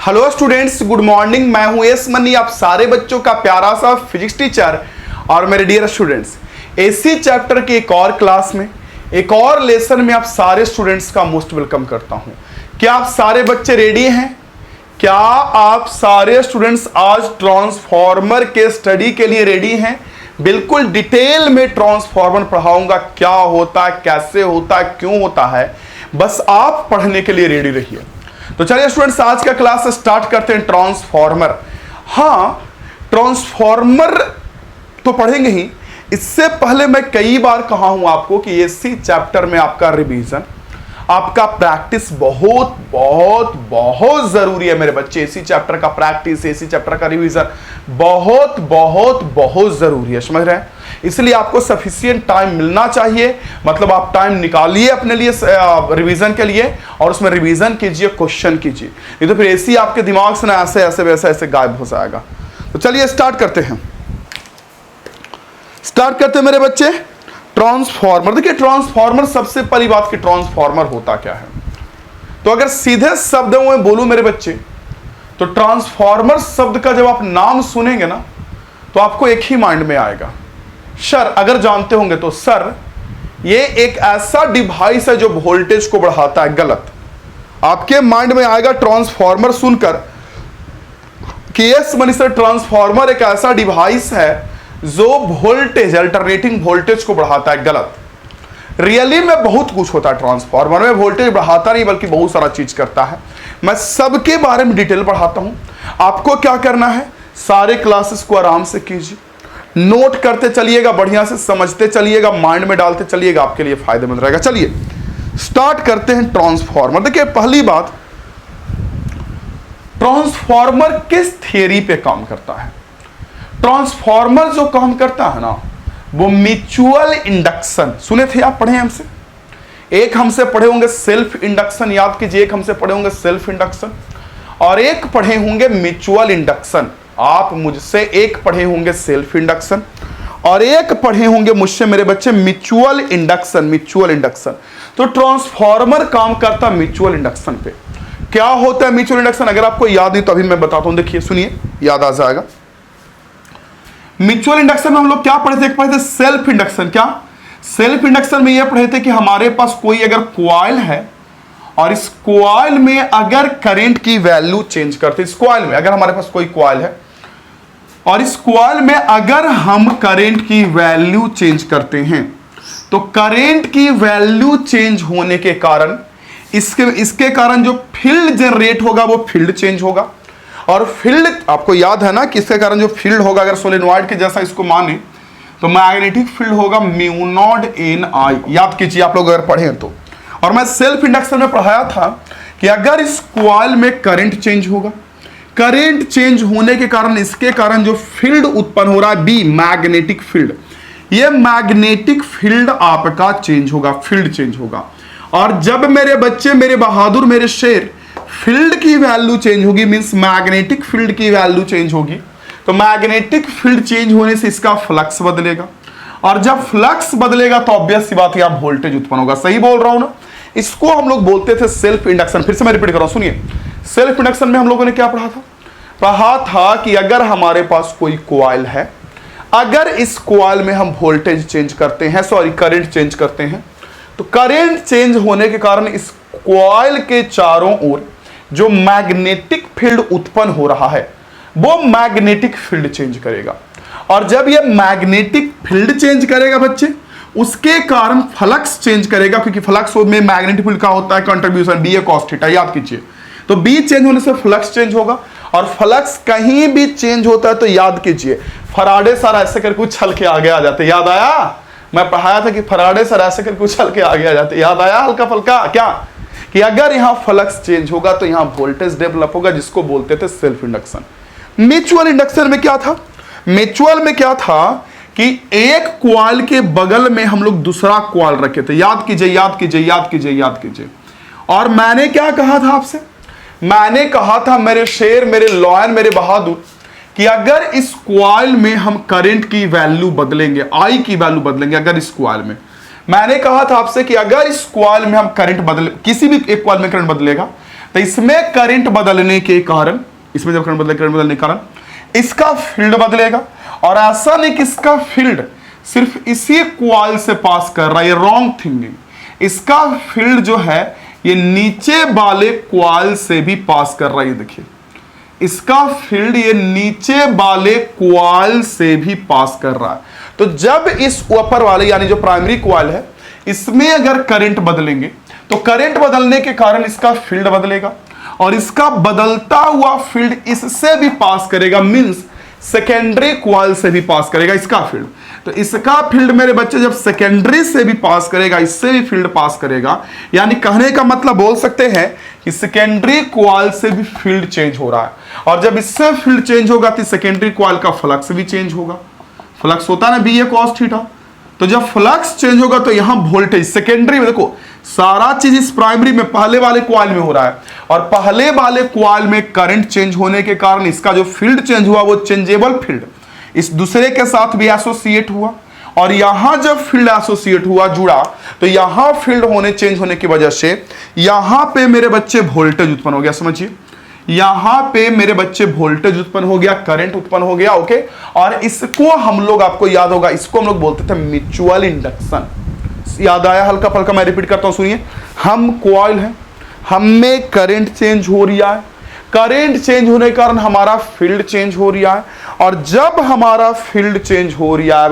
Hello students, good morning. मैं हूं S money, आप सारे बच्चों का प्यारा सा फिजिक्स टीचर। और मेरे डियर स्टूडेंट्स, एसी चैप्टर की एक और क्लास में, एक और लेसन में आप सारे स्टूडेंट्स का मोस्ट वेलकम करता हूं। क्या आप सारे बच्चे रेडी हैं? क्या आप सारे स्टूडेंट्स आज ट्रांसफॉर्मर के स्टडी के लिए रेडी हैं? बिल्कुल डिटेल में ट्रांसफॉर्मर पढ़ाऊंगा, क्या होता है, कैसे होता है, क्यों होता है, बस आप पढ़ने के लिए रेडी रहिए। तो चलिए स्टूडेंट्स, आज का क्लास स्टार्ट करते हैं। ट्रांसफॉर्मर, हाँ ट्रांसफॉर्मर तो पढ़ेंगे ही। इससे पहले मैं कई बार कहा हूं आपको कि इसी चैप्टर में आपका रिवीजन, आपका प्रैक्टिस बहुत बहुत बहुत जरूरी है मेरे बच्चे। इसी चैप्टर का प्रैक्टिस, इसी चैप्टर का रिवीजन बहुत बहुत बहुत जरूरी है, समझ रहे हैं? इसलिए आपको सफिशिएंट टाइम मिलना चाहिए, मतलब आप टाइम निकालिए अपने लिए रिवीजन के लिए, और उसमें रिवीजन कीजिए, क्वेश्चन कीजिए। नहीं तो फिर ऐसी आपके दिमाग से ना ऐसे ऐसे वैसे ऐसे गायब हो जाएगा। तो चलिए स्टार्ट करते हैं मेरे बच्चे। ट्रांसफॉर्मर, देखिए ट्रांसफॉर्मर, सबसे पहली बात कि ट्रांसफॉर्मर होता क्या है। तो अगर सीधे शब्दों में बोलूं मेरे बच्चे, तो ट्रांसफॉर्मर शब्द का जब आप नाम सुनेंगे ना, तो आपको एक ही माइंड में आएगा, सर, अगर जानते होंगे तो सर, ये एक ऐसा डिवाइस है जो वोल्टेज को बढ़ाता है। गलत। आपके माइंड में आएगा ट्रांसफॉर्मर सुनकर कि यस मनी सर, ट्रांसफॉर्मर एक ऐसा डिवाइस है जो वोल्टेज, अल्टरनेटिंग वोल्टेज को बढ़ाता है। गलत। रियली में बहुत कुछ होता है ट्रांसफॉर्मर में। वोल्टेज बढ़ाता नहीं बल्कि बहुत सारा चीज करता है। मैं सबके बारे में डिटेल पढ़ाता हूं। आपको क्या करना है, सारे क्लासेस को आराम से कीजिए, नोट करते चलिएगा, बढ़िया से समझते चलिएगा, माइंड में डालते चलिएगा, आपके लिए फायदेमंद रहेगा। चलिए स्टार्ट करते हैं ट्रांसफॉर्मर। देखिए पहली बात, ट्रांसफॉर्मर किस थियरी पे काम करता है। ट्रांसफॉर्मर जो काम करता है ना, वो म्यूचुअल इंडक्शन, सुने थे आप, पढ़े हमसे। एक हमसे पढ़े होंगे सेल्फ इंडक्शन, याद कीजिए, एक हमसे पढ़े होंगे सेल्फ इंडक्शन और एक पढ़े होंगे म्यूचुअल इंडक्शन। आप मुझसे एक पढ़े होंगे सेल्फ इंडक्शन और एक पढ़े होंगे मुझसे मेरे बच्चे म्यूचुअल इंडक्शन। म्यूचुअल इंडक्शन, तो ट्रांसफॉर्मर काम करता म्यूचुअल इंडक्शन पे। क्या होता है म्यूचुअल इंडक्शन? अगर आपको याद नहीं तो अभी मैं बताता हूं, देखिए सुनिए, याद आ जाएगा। म्यूचुअल इंडक्शन में हम लोग क्या पढ़े थे? एक पढ़े थे सेल्फ इंडक्शन। क्या सेल्फ इंडक्शन में यह पढ़े थे कि हमारे पास कोई अगर कॉइल है और इस कॉइल में अगर करंट की वैल्यू चेंज करते, इस कॉइल में अगर हमारे पास कोई कॉइल है और इस कॉइल में अगर हम करंट की वैल्यू चेंज करते हैं, तो करंट की वैल्यू चेंज होने के कारण इसके कारण जो फील्ड जनरेट होगा वो फील्ड चेंज होगा। और फील्ड, आपको याद है ना कि इसके कारण जो फील्ड होगा, अगर सोलेनॉइड के जैसा इसको माने तो मैग्नेटिक फील्ड होगा म्यू नॉट एन आई। याद कीजिए आप लोग अगर पढ़े तो। और मैं सेल्फ इंडक्शन में पढ़ाया था कि अगर इस कॉइल में करंट चेंज होगा, करंट चेंज होने के कारण इसके कारण जो फील्ड उत्पन्न हो रहा है, बी मैग्नेटिक फील्ड, ये मैग्नेटिक फील्ड आपका चेंज होगा, फील्ड चेंज होगा। और जब मेरे बच्चे, मेरे बहादुर, मेरे शेर, फील्ड की वैल्यू चेंज होगी, मींस मैग्नेटिक फील्ड की वैल्यू चेंज होगी, तो मैग्नेटिक फील्ड चेंज होने से इसका फ्लक्स बदलेगा, और जब फ्लक्स बदलेगा तो ऑब्वियस सी बात है यहां वोल्टेज उत्पन्न होगा। सही बोल रहा हूं ना? इसको हम लोग बोलते थे सेल्फ इंडक्शन। फिर से मैं रिपीट कर रहा हूं, सुनिए। सेल्फ इंडक्शन में हम लोगों ने क्या पढ़ा था? पढ़ा था कि अगर हमारे पास कोई कॉइल है, अगर इस कॉइल में हम वोल्टेज चेंज करते हैं, सॉरी करंट चेंज करते हैं, तो करंट चेंज होने के कारण इस कॉइल के चारों ओर जो मैग्नेटिक फील्ड उत्पन्न हो रहा है वो मैग्नेटिक फील्ड चेंज करेगा। और जब ये मैग्नेटिक फील्ड चेंज करेगा बच्चे, उसके कारण फ्लक्स चेंज करेगा, क्योंकि फ्लक्स में मैग्नेटिक फील्ड का होता है कंट्रीब्यूशन, बी ए कॉस थीटा, याद कीजिए। तो बी चेंज होने से फ्लक्स चेंज होगा, और फ्लक्स कहीं भी चेंज होता है तो याद कीजिए, फराडे सर ऐसे करके उछल के आगे आ जाते। याद आया? मैं पढ़ाया था कि फराडे सर ऐसे करके उछल के आगे आ जाते। याद आया हल्का फुल्का? क्या कि अगर यहां फ्लक्स चेंज होगा तो यहां वोल्टेज डेवलप होगा, जिसको बोलते थे सेल्फ इंडक्शन। म्यूचुअल इंडक्शन में क्या था? म्यूचुअल में क्या था कि एक कॉइल के बगल में हम लोग दूसरा कॉइल रखे थे। याद कीजिए, याद कीजिए, याद कीजिए, याद कीजिए। और मैंने क्या कहा था आपसे? मैंने कहा था मेरे शेर, मेरे लॉयन, मेरे बहादुर, कि अगर इस कॉइल में हम करंट की वैल्यू बदलेंगे, आई की वैल्यू बदलेंगे, अगर इस कॉइल में, मैंने कहा था आपसे कि अगर इस कॉइल में हम करंट बदले, किसी भी एक कॉइल में करंट बदलेगा, तो इसमें करंट बदलने के कारण, इसमें जब करंट बदलने के कारण इसका फील्ड बदलेगा। और ऐसा नहीं कि इसका फील्ड सिर्फ इसी क्वाइल से पास कर रहा है, ये रॉन्ग थिंकिंग। इसका फील्ड जो है ये नीचे वाले क्वाइल से भी पास कर रहा है। ये देखिए, इसका फील्ड ये नीचे वाले क्वाइल से भी पास कर रहा है। तो जब इस ऊपर वाले यानी जो प्राइमरी क्वाइल है इसमें अगर करंट बदलेंगे तो करंट बदलने के कारण इसका फील्ड बदलेगा, और इसका बदलता हुआ फील्ड इससे भी पास करेगा, मींस सेकेंडरी क्वाइल से भी पास करेगा इसका फील्ड। तो इसका फील्ड मेरे बच्चे जब सेकेंडरी से भी पास करेगा, इससे भी फील्ड पास करेगा, यानी कहने का मतलब बोल सकते हैं कि सेकेंडरी क्वाइल से भी फील्ड चेंज हो रहा है। और जब इससे फील्ड चेंज होगा तो सेकेंडरी क्वाइल का फ्लक्स भी चेंज होगा। फ्लक्स होता है ना बी ए कॉस थीटा। तो जब फ्लक्स चेंज होगा तो यहां वोल्टेज सेकेंडरी में, देखो सारा चीज इस प्राइमरी में पहले वाले क्वाइल में हो रहा है, और पहले वाले क्वाइल में करंट चेंज होने के कारण इसका जो फील्ड चेंज हुआ वो चेंजेबल फील्ड इस दूसरे के साथ भी एसोसिएट हुआ। और यहां जब फील्ड एसोसिएट हुआ, जुड़ा, तो यहां फील्ड होने चेंज होने की वजह से यहां पे मेरे बच्चे वोल्टेज उत्पन्न हो गया। समझिए, यहां पे मेरे बच्चे वोल्टेज उत्पन्न हो गया, करंट उत्पन्न हो गया। ओके, और इसको हम लोग, आपको याद होगा, इसको हम लोग बोलते थे म्यूचुअल इंडक्शन। याद आया हल्का फल्का? मैं रिपीट करता हूं, सुनिए। हम कॉइल है, हम में करंट चेंज हो रहा है, करंट चेंज होने के कारण हमारा फील्ड चेंज हो रहा है, और जब हमारा फील्ड चेंज हो रहा है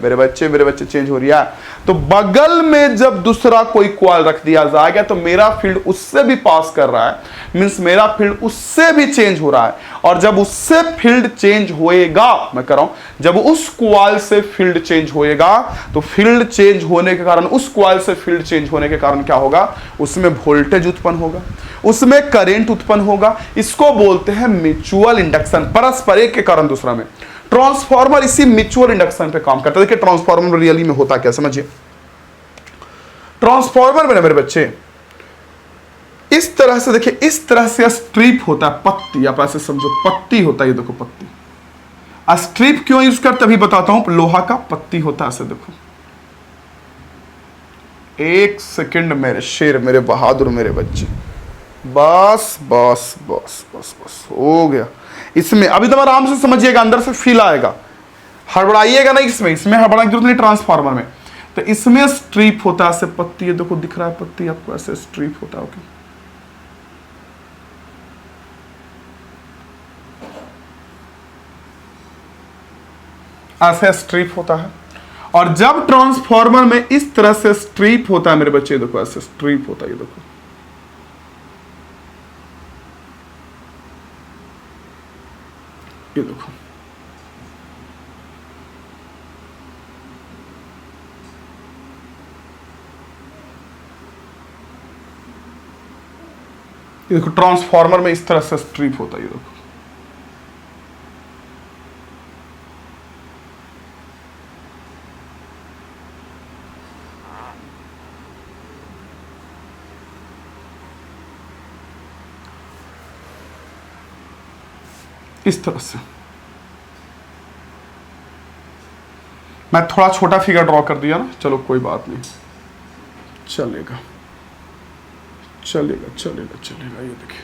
मेरे बच्चे चेंज हो रहा है, तो बगल में जब दूसरा कोई कॉइल रख दिया जाएगा तो मेरा फील्ड उससे भी पास कर रहा है, मींस मेरा फील्ड उससे भी चेंज हो रहा है। और जब उससे फील्ड चेंज होएगा, मैं कह रहा हूं, जब उस कॉइल से फील्ड चेंज होएगा तो फील्ड चेंज होने के कारण, उस कॉइल से फील्ड चेंज होने के कारण क्या होगा, उसमें वोल्टेज उत्पन्न होगा, उसमें करंट उत्पन्न होगा। इसको बोलते हैं म्यूचुअल इंडक्शन, परस्पर एक के कारण दूसरा में। ट्रांसफार्मर इसी म्यूचुअल इंडक्शन पे काम करता है। देखिए ट्रांसफार्मर रियली में होता क्या, समझिए। ट्रांसफार्मर में ना मेरे बच्चे इस तरह से, देखिए इस तरह से स्ट्रिप होता है, पत्ती, आप ऐसे समझो पत्ती होता है। ये देखो पत्ती। स्ट्रिप क्यों यूज करते अभी बताता हूं। लोहा का पत्ती होता है, ऐसे देखो। एक सेकंड मेरे शेर, मेरे बहादुर, मेरे बच्चे, बस बस बस बस बस हो गया। इसमें अभी तो आराम से समझिएगा, अंदर से फील आएगा, हड़बड़ाइएगा नहीं। इसमें हड़बड़ाने की जरूरत नहीं। ट्रांसफार्मर में तो इसमें स्ट्रिप होता है, ऐसे पत्ती, ये देखो दिख रहा है पत्ती आपको, ऐसे स्ट्रिप होता है। ओके, ऐसे स्ट्रिप होता है। और जब ट्रांसफार्मर में इस तरह से स्ट्रिप होता है मेरे बच्चे, देखो ऐसे स्ट्रिप होता है, ये देखो, ये देखो, ये देखो ट्रांसफार्मर में इस तरह से स्ट्रिप होता है, ये देखो। इस तरह से मैं थोड़ा छोटा फिगर ड्रॉ कर दिया ना, चलो कोई बात नहीं, चलेगा चलेगा चलेगा चलेगा। ये देखिए,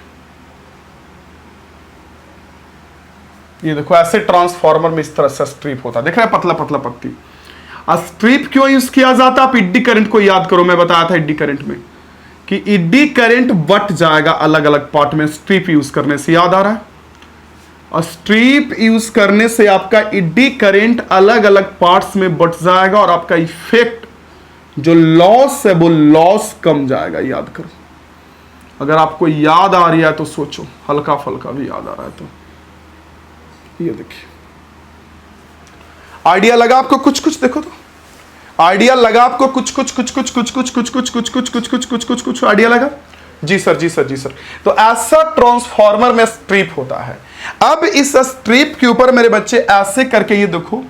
ये देखो ऐसे ट्रांसफार्मर में इस तरह से स्ट्रिप होता है, देख रहे हैं, पतला पतला पत्ती। स्ट्रिप क्यों यूज किया जाता है? आप इड्डी करंट को याद करो, मैं बताया था इड्डी करंट में कि इड्डी करंट बट जाएगा अलग अलग पार्ट में स्ट्रिप यूज करने से, याद आ रहा है? और स्ट्रिप यूज करने से आपका इड्डी करंट अलग अलग पार्ट्स में बट जाएगा, और आपका इफेक्ट जो लॉस है वो लॉस कम जाएगा। याद करो, अगर आपको याद आ रही है तो सोचो, हल्का फल्का भी याद आ रहा है तो ये देखिए, आइडिया लगा आपको कुछ कुछ? देखो तो आइडिया लगा आपको कुछ कुछ कुछ कुछ कुछ कुछ कुछ कुछ कुछ कुछ कुछ कुछ कुछ कुछ कुछ आइडिया लगा? जी सर, जी सर, जी सर। तो ऐसा ट्रांसफार्मर में स्ट्रिप होता है। अब इस स्ट्रिप के ऊपर मेरे बच्चे ऐसे करके, ये देखो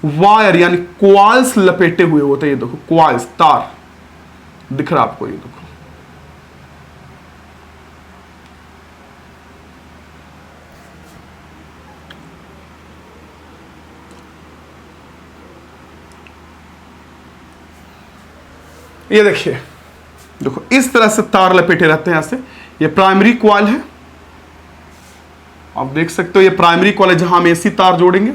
वायर यानी क्वाइल्स लपेटे हुए होते हैं, ये देखो क्वाइल्स, तार दिख रहा आपको, ये देखो। ये देखिए, देखो इस तरह से तार लपेटे रहते हैं ऐसे, ये प्राइमरी कॉइल है, आप देख सकते हो ये प्राइमरी कॉइल है जहां हम एसी तार जोड़ेंगे,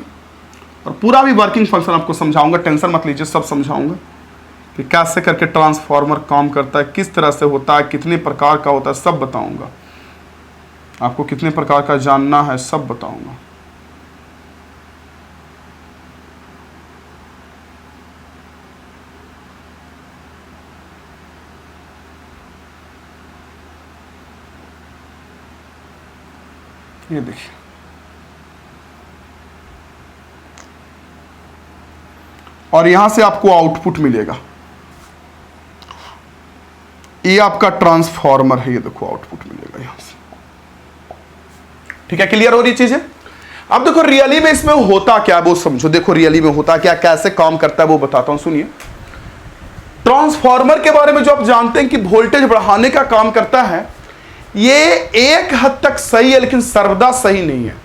और पूरा भी वर्किंग फंक्शन आपको समझाऊंगा, टेंशन मत लीजिए, सब समझाऊंगा कि कैसे करके ट्रांसफार्मर काम करता है, किस तरह से होता है, कितने प्रकार का होता है, सब बताऊंगा आपको, कितने प्रकार का जानना है सब बताऊंगा। ये देखिए, और यहां से आपको आउटपुट मिलेगा, ये आपका ट्रांसफार्मर है, ये देखो आउटपुट मिलेगा यहां से। ठीक है, क्लियर हो रही चीज है? अब देखो रियली में इसमें होता क्या वो समझो, देखो रियली में होता क्या, कैसे काम करता है वो बताता हूं, सुनिए। ट्रांसफार्मर के बारे में जो आप जानते हैं कि वोल्टेज बढ़ाने का काम करता है, ये एक हद तक सही है लेकिन सर्वदा सही नहीं है।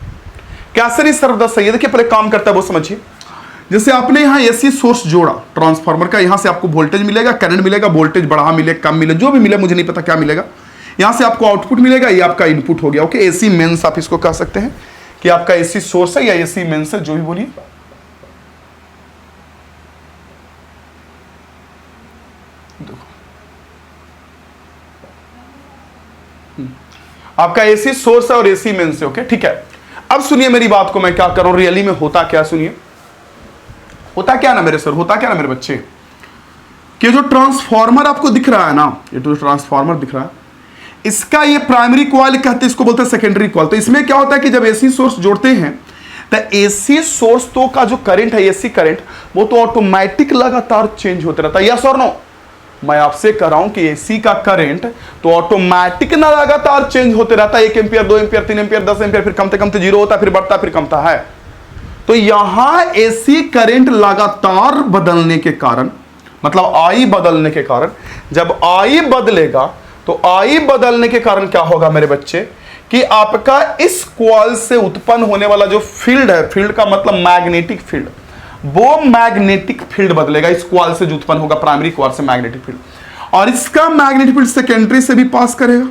कैसे नहीं सर्वदा सही है, देखिए पहले काम करता है वो समझिए। जैसे आपने यहां एसी सोर्स जोड़ा ट्रांसफार्मर का, यहां से आपको वोल्टेज मिलेगा, करंट मिलेगा, वोल्टेज बढ़ा मिले कम मिले जो भी मिले मुझे नहीं पता क्या मिलेगा, यहां से आपको आउटपुट मिलेगा, ये आपका इनपुट हो गया। ओके, एसी मेंस आप इसको कह सकते हैं कि आपका एसी सोर्स है या एसी मेंस है, जो भी बोलिए। आपका एसी सोर्स है और एसी मेंस है। ओके, ठीक है। अब सुनिए मेरी बात को, मैं क्या कर रहा हूं रियली में होता क्या, सुनिए होता क्या ना मेरे सर, होता क्या ना मेरे बच्चे, कि जो ट्रांसफार्मर आपको दिख रहा है ना, ये जो ट्रांसफार्मर दिख रहा है, इसका ये प्राइमरी कॉइल कहते हैं, इसको बोलते हैं सेकेंडरी कॉइल। तो इसमें क्या होता है कि जब एसी सोर्स जोड़ते हैं तो एसी सोर्स तो का जो करंट है, एसी करंट, वो तो ऑटोमेटिक लगातार चेंज होते रहता है। यस और नो? मैं आपसे कह रहा हूं कि एसी का करंट तो ऑटोमेटिक ना लगातार चेंज होते रहता है, 1 एम्पियर 2 एम्पियर 3 एम्पियर 10 एम्पियर, फिर कमते कमते 0 होता है, फिर बढ़ता फिर कमता है। तो यहां एसी करंट लगातार बदलने के कारण, मतलब आई बदलने के कारण, जब आई बदलेगा तो आई बदलने के कारण क्या होगा मेरे बच्चे, कि आपका इस कॉइल से उत्पन्न होने वाला जो फील्ड है, फील्ड का मतलब मैग्नेटिक फील्ड, वो मैग्नेटिक फील्ड बदलेगा। इस कॉइल से जो उत्पन्न होगा प्राइमरी कॉइल से मैग्नेटिक फील्ड, और इसका मैग्नेटिक फील्ड सेकेंडरी से भी पास करेगा।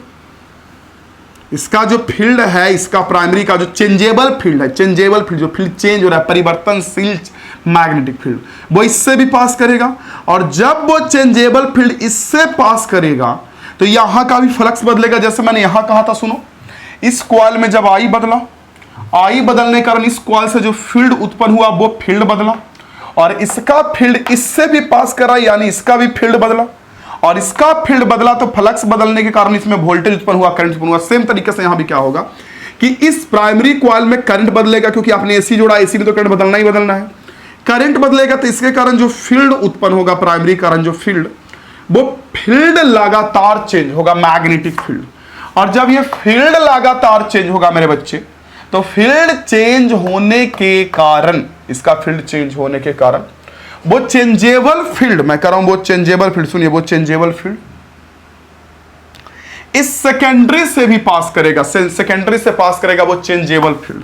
इसका जो फील्ड है, इसका प्राइमरी का जो चेंजेबल फील्ड है, चेंजेबल फील्ड जो फील्ड चेंज हो रहा है, परिवर्तनशील मैग्नेटिक फील्ड, वो इससे भी पास करेगा। और जब वो चेंजेबल फील्ड इससे पास करेगा तो यहां का भी फ्लक्स बदलेगा। जैसे मैंने यहां कहा था, सुनो, इस कॉइल में जब आई बदला, आई बदलने के कारण इस कॉइल से जो फील्ड उत्पन्न हुआ वो फील्ड बदला, और इसका फील्ड इससे भी पास करा, यानी इसका भी फील्ड बदला, और इसका फील्ड बदला तो फ्लक्स बदलने के कारण इसमें वोल्टेज उत्पन्न हुआ, करंट उत्पन्न हुआ। सेम तरीके से यहां भी क्या होगा कि इस प्राइमरी कॉइल में करंट बदलेगा, क्योंकि आपने एसी जोड़ा, एसी में तो करंट बदलना ही बदलना है। करंट बदलेगा तो इसके कारण जो फील्ड उत्पन्न होगा, प्राइमरी कारण जो फील्ड, वो फील्ड लगातार चेंज होगा, मैग्नेटिक फील्ड। और जब ये फील्ड लगातार चेंज होगा मेरे बच्चे, तो फील्ड चेंज होने के कारण, इसका फील्ड चेंज होने के कारण वो चेंजेबल फील्ड, मैं कह रहा हूं वो चेंजेबल फील्ड, सुनिए, वो चेंजेबल फील्ड इस सेकेंडरी से भी पास करेगा, सेकेंडरी से पास करेगा वो चेंजेबल फील्ड।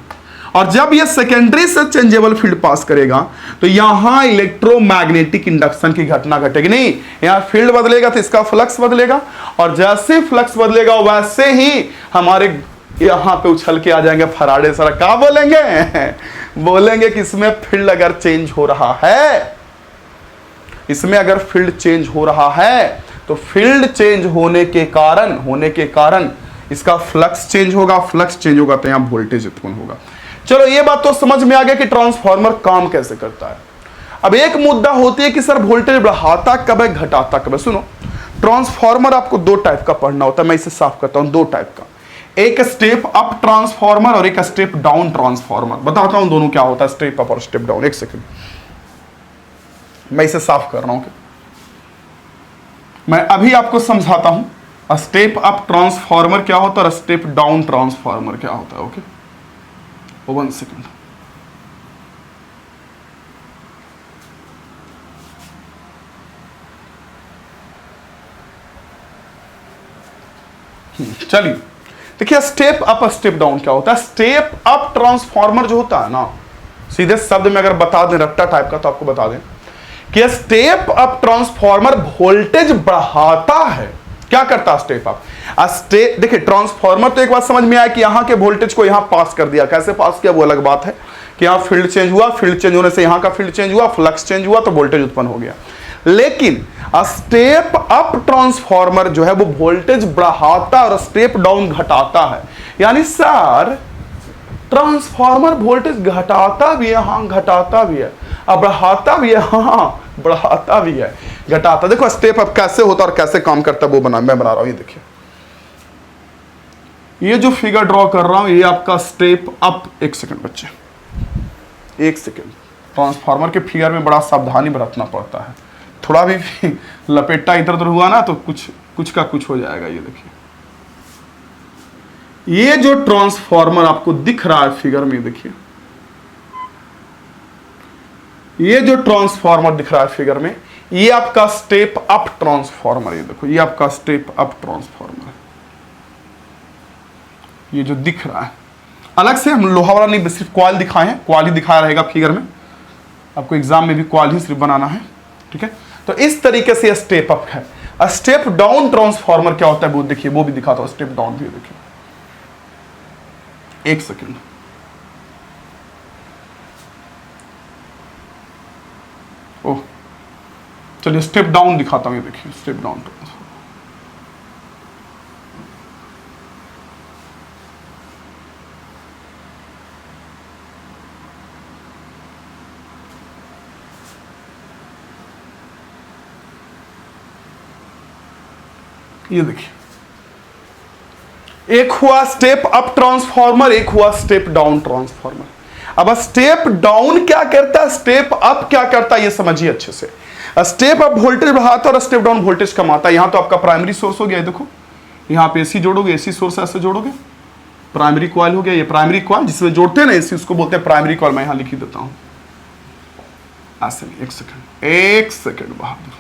और जब ये सेकेंडरी से चेंजेबल फील्ड पास करेगा तो यहां इलेक्ट्रोमैग्नेटिक इंडक्शन की घटना घटेगी। नहीं, यहां फील्ड बदलेगा तो इसका फ्लक्स बदलेगा, और जैसे फ्लक्स बदलेगा वैसे ही हमारे यहां पे उछल के आ जाएंगे फराडे सर। क्या बोलेंगे? बोलेंगे कि इसमें फील्ड अगर चेंज हो रहा है, इसमें अगर फील्ड चेंज हो रहा है तो फील्ड चेंज होने के कारण इसका फ्लक्स चेंज होगा, फ्लक्स चेंज होगा तो यहां वोल्टेज उत्पन्न होगा। चलो ये बात तो समझ में आ गया कि ट्रांसफार्मर काम कैसे करता है। अब एक मुद्दा होती है कि सर वोल्टेज बढ़ाता कब है, घटाता कब है। सुनो, ट्रांसफार्मर आपको दो टाइप का पढ़ना होता है, मैं इसे साफ करता हूं, दो टाइप का, एक स्टेप अप ट्रांसफार्मर और एक स्टेप डाउन ट्रांसफार्मर। बताता हूं दोनों क्या होता है, स्टेप अप और स्टेप डाउन। एक सेकंड, मैं इसे साफ कर रहा हूं। मैं अभी आपको समझाता हूं स्टेप अप ट्रांसफार्मर क्या होता है और स्टेप डाउन ट्रांसफार्मर क्या होता है। Okay, 1 second. चलिए देखिए, स्टेप अप स्टेप डाउन क्या होता है। स्टेप अप ट्रांसफार्मर जो होता है ना, सीधे शब्द में अगर बता दें रट्टा टाइप का, तो आपको बता दें कि स्टेप अप ट्रांसफार्मर वोल्टेज बढ़ाता है, क्या करता है स्टेप अप? स्टेप, देखिए ट्रांसफार्मर तो एक बात समझ में आया कि यहाँ के वोल्टेज को यहाँ पास कर दिया, कैसे पास किया वो अलग बात है कि यहाँ फील्ड चेंज हुआ, फील्ड चेंज होने से यहाँ का फील्ड चेंज हुआ, फ्लक्स चेंज हुआ तो वोल्टेज उत्पन्न हो गया। लेकिन स्टेप अप ट्रांसफार्मर जो है वो वोल्टेज बढ़ाता और स्टेप डाउन घटाता है। यानी सर ट्रांसफार्मर वोल्टेज घटाता भी है, हाँ घटाता भी है, अब बढ़ाता भी है, हाँ बढ़ाता भी है, घटाता। देखो स्टेप अप कैसे होता है और कैसे काम करता है वो मैं बना रहा हूं। ये देखिए, ये जो फिगर ड्रॉ कर रहा हूं ये आपका स्टेप अप। एक सेकंड बच्चे, एक सेकंड। ट्रांसफार्मर के फिगर में बड़ा सावधानी बरतना पड़ता है, थोड़ा भी लपेटा इधर उधर हुआ ना तो कुछ का कुछ हो जाएगा। ये देखिए, ये जो ट्रांसफार्मर आपको दिख रहा है फिगर में, देखिए ये जो ट्रांसफार्मर दिख रहा है फिगर में, ये आपका स्टेप अप ट्रांसफार्मर। ये देखो, ये आपका स्टेप अप ट्रांसफार्मर, ये जो दिख रहा है। अलग से हम लोहा वाला नहीं, सिर्फ कॉइल दिखाए हैं, कॉइल ही दिखाया रहेगा फिगर में, आपको एग्जाम में भी कॉइल ही सिर्फ बनाना है, ठीक है। तो इस तरीके से स्टेप अप है। स्टेप डाउन ट्रांसफार्मर क्या होता है वो देखिए, वो भी दिखाता हूं। स्टेप डाउन भी देखिए, एक सेकेंड, ओह चलिए स्टेप डाउन दिखाता हूं। ये देखिए स्टेप डाउन ट्रांसफार्मर, ये देखिए, एक हुआ स्टेप अप ट्रांसफार्मर, एक हुआ स्टेप डाउन ट्रांसफार्मर। अब स्टेप डाउन क्या करता है, स्टेप अप क्या करता है, ये समझिए अच्छे से। स्टेप अप वोल्टेज बढ़ाता है और स्टेप डाउन वोल्टेज कमाता है। यहां तो आपका प्राइमरी सोर्स हो गया, देखो यहां पे एसी जोड़ोगे, एसी सोर्स ऐसे जोड़ोगे, प्राइमरी कॉइल हो गया। ये प्राइमरी कॉइल जिसमें जोड़ते हैं ना एसी, उसको बोलते हैं प्राइमरी कॉइल। मैं यहां लिख ही देता हूं ऐसे। एक सेकंड, एक सेकंड बहादुर,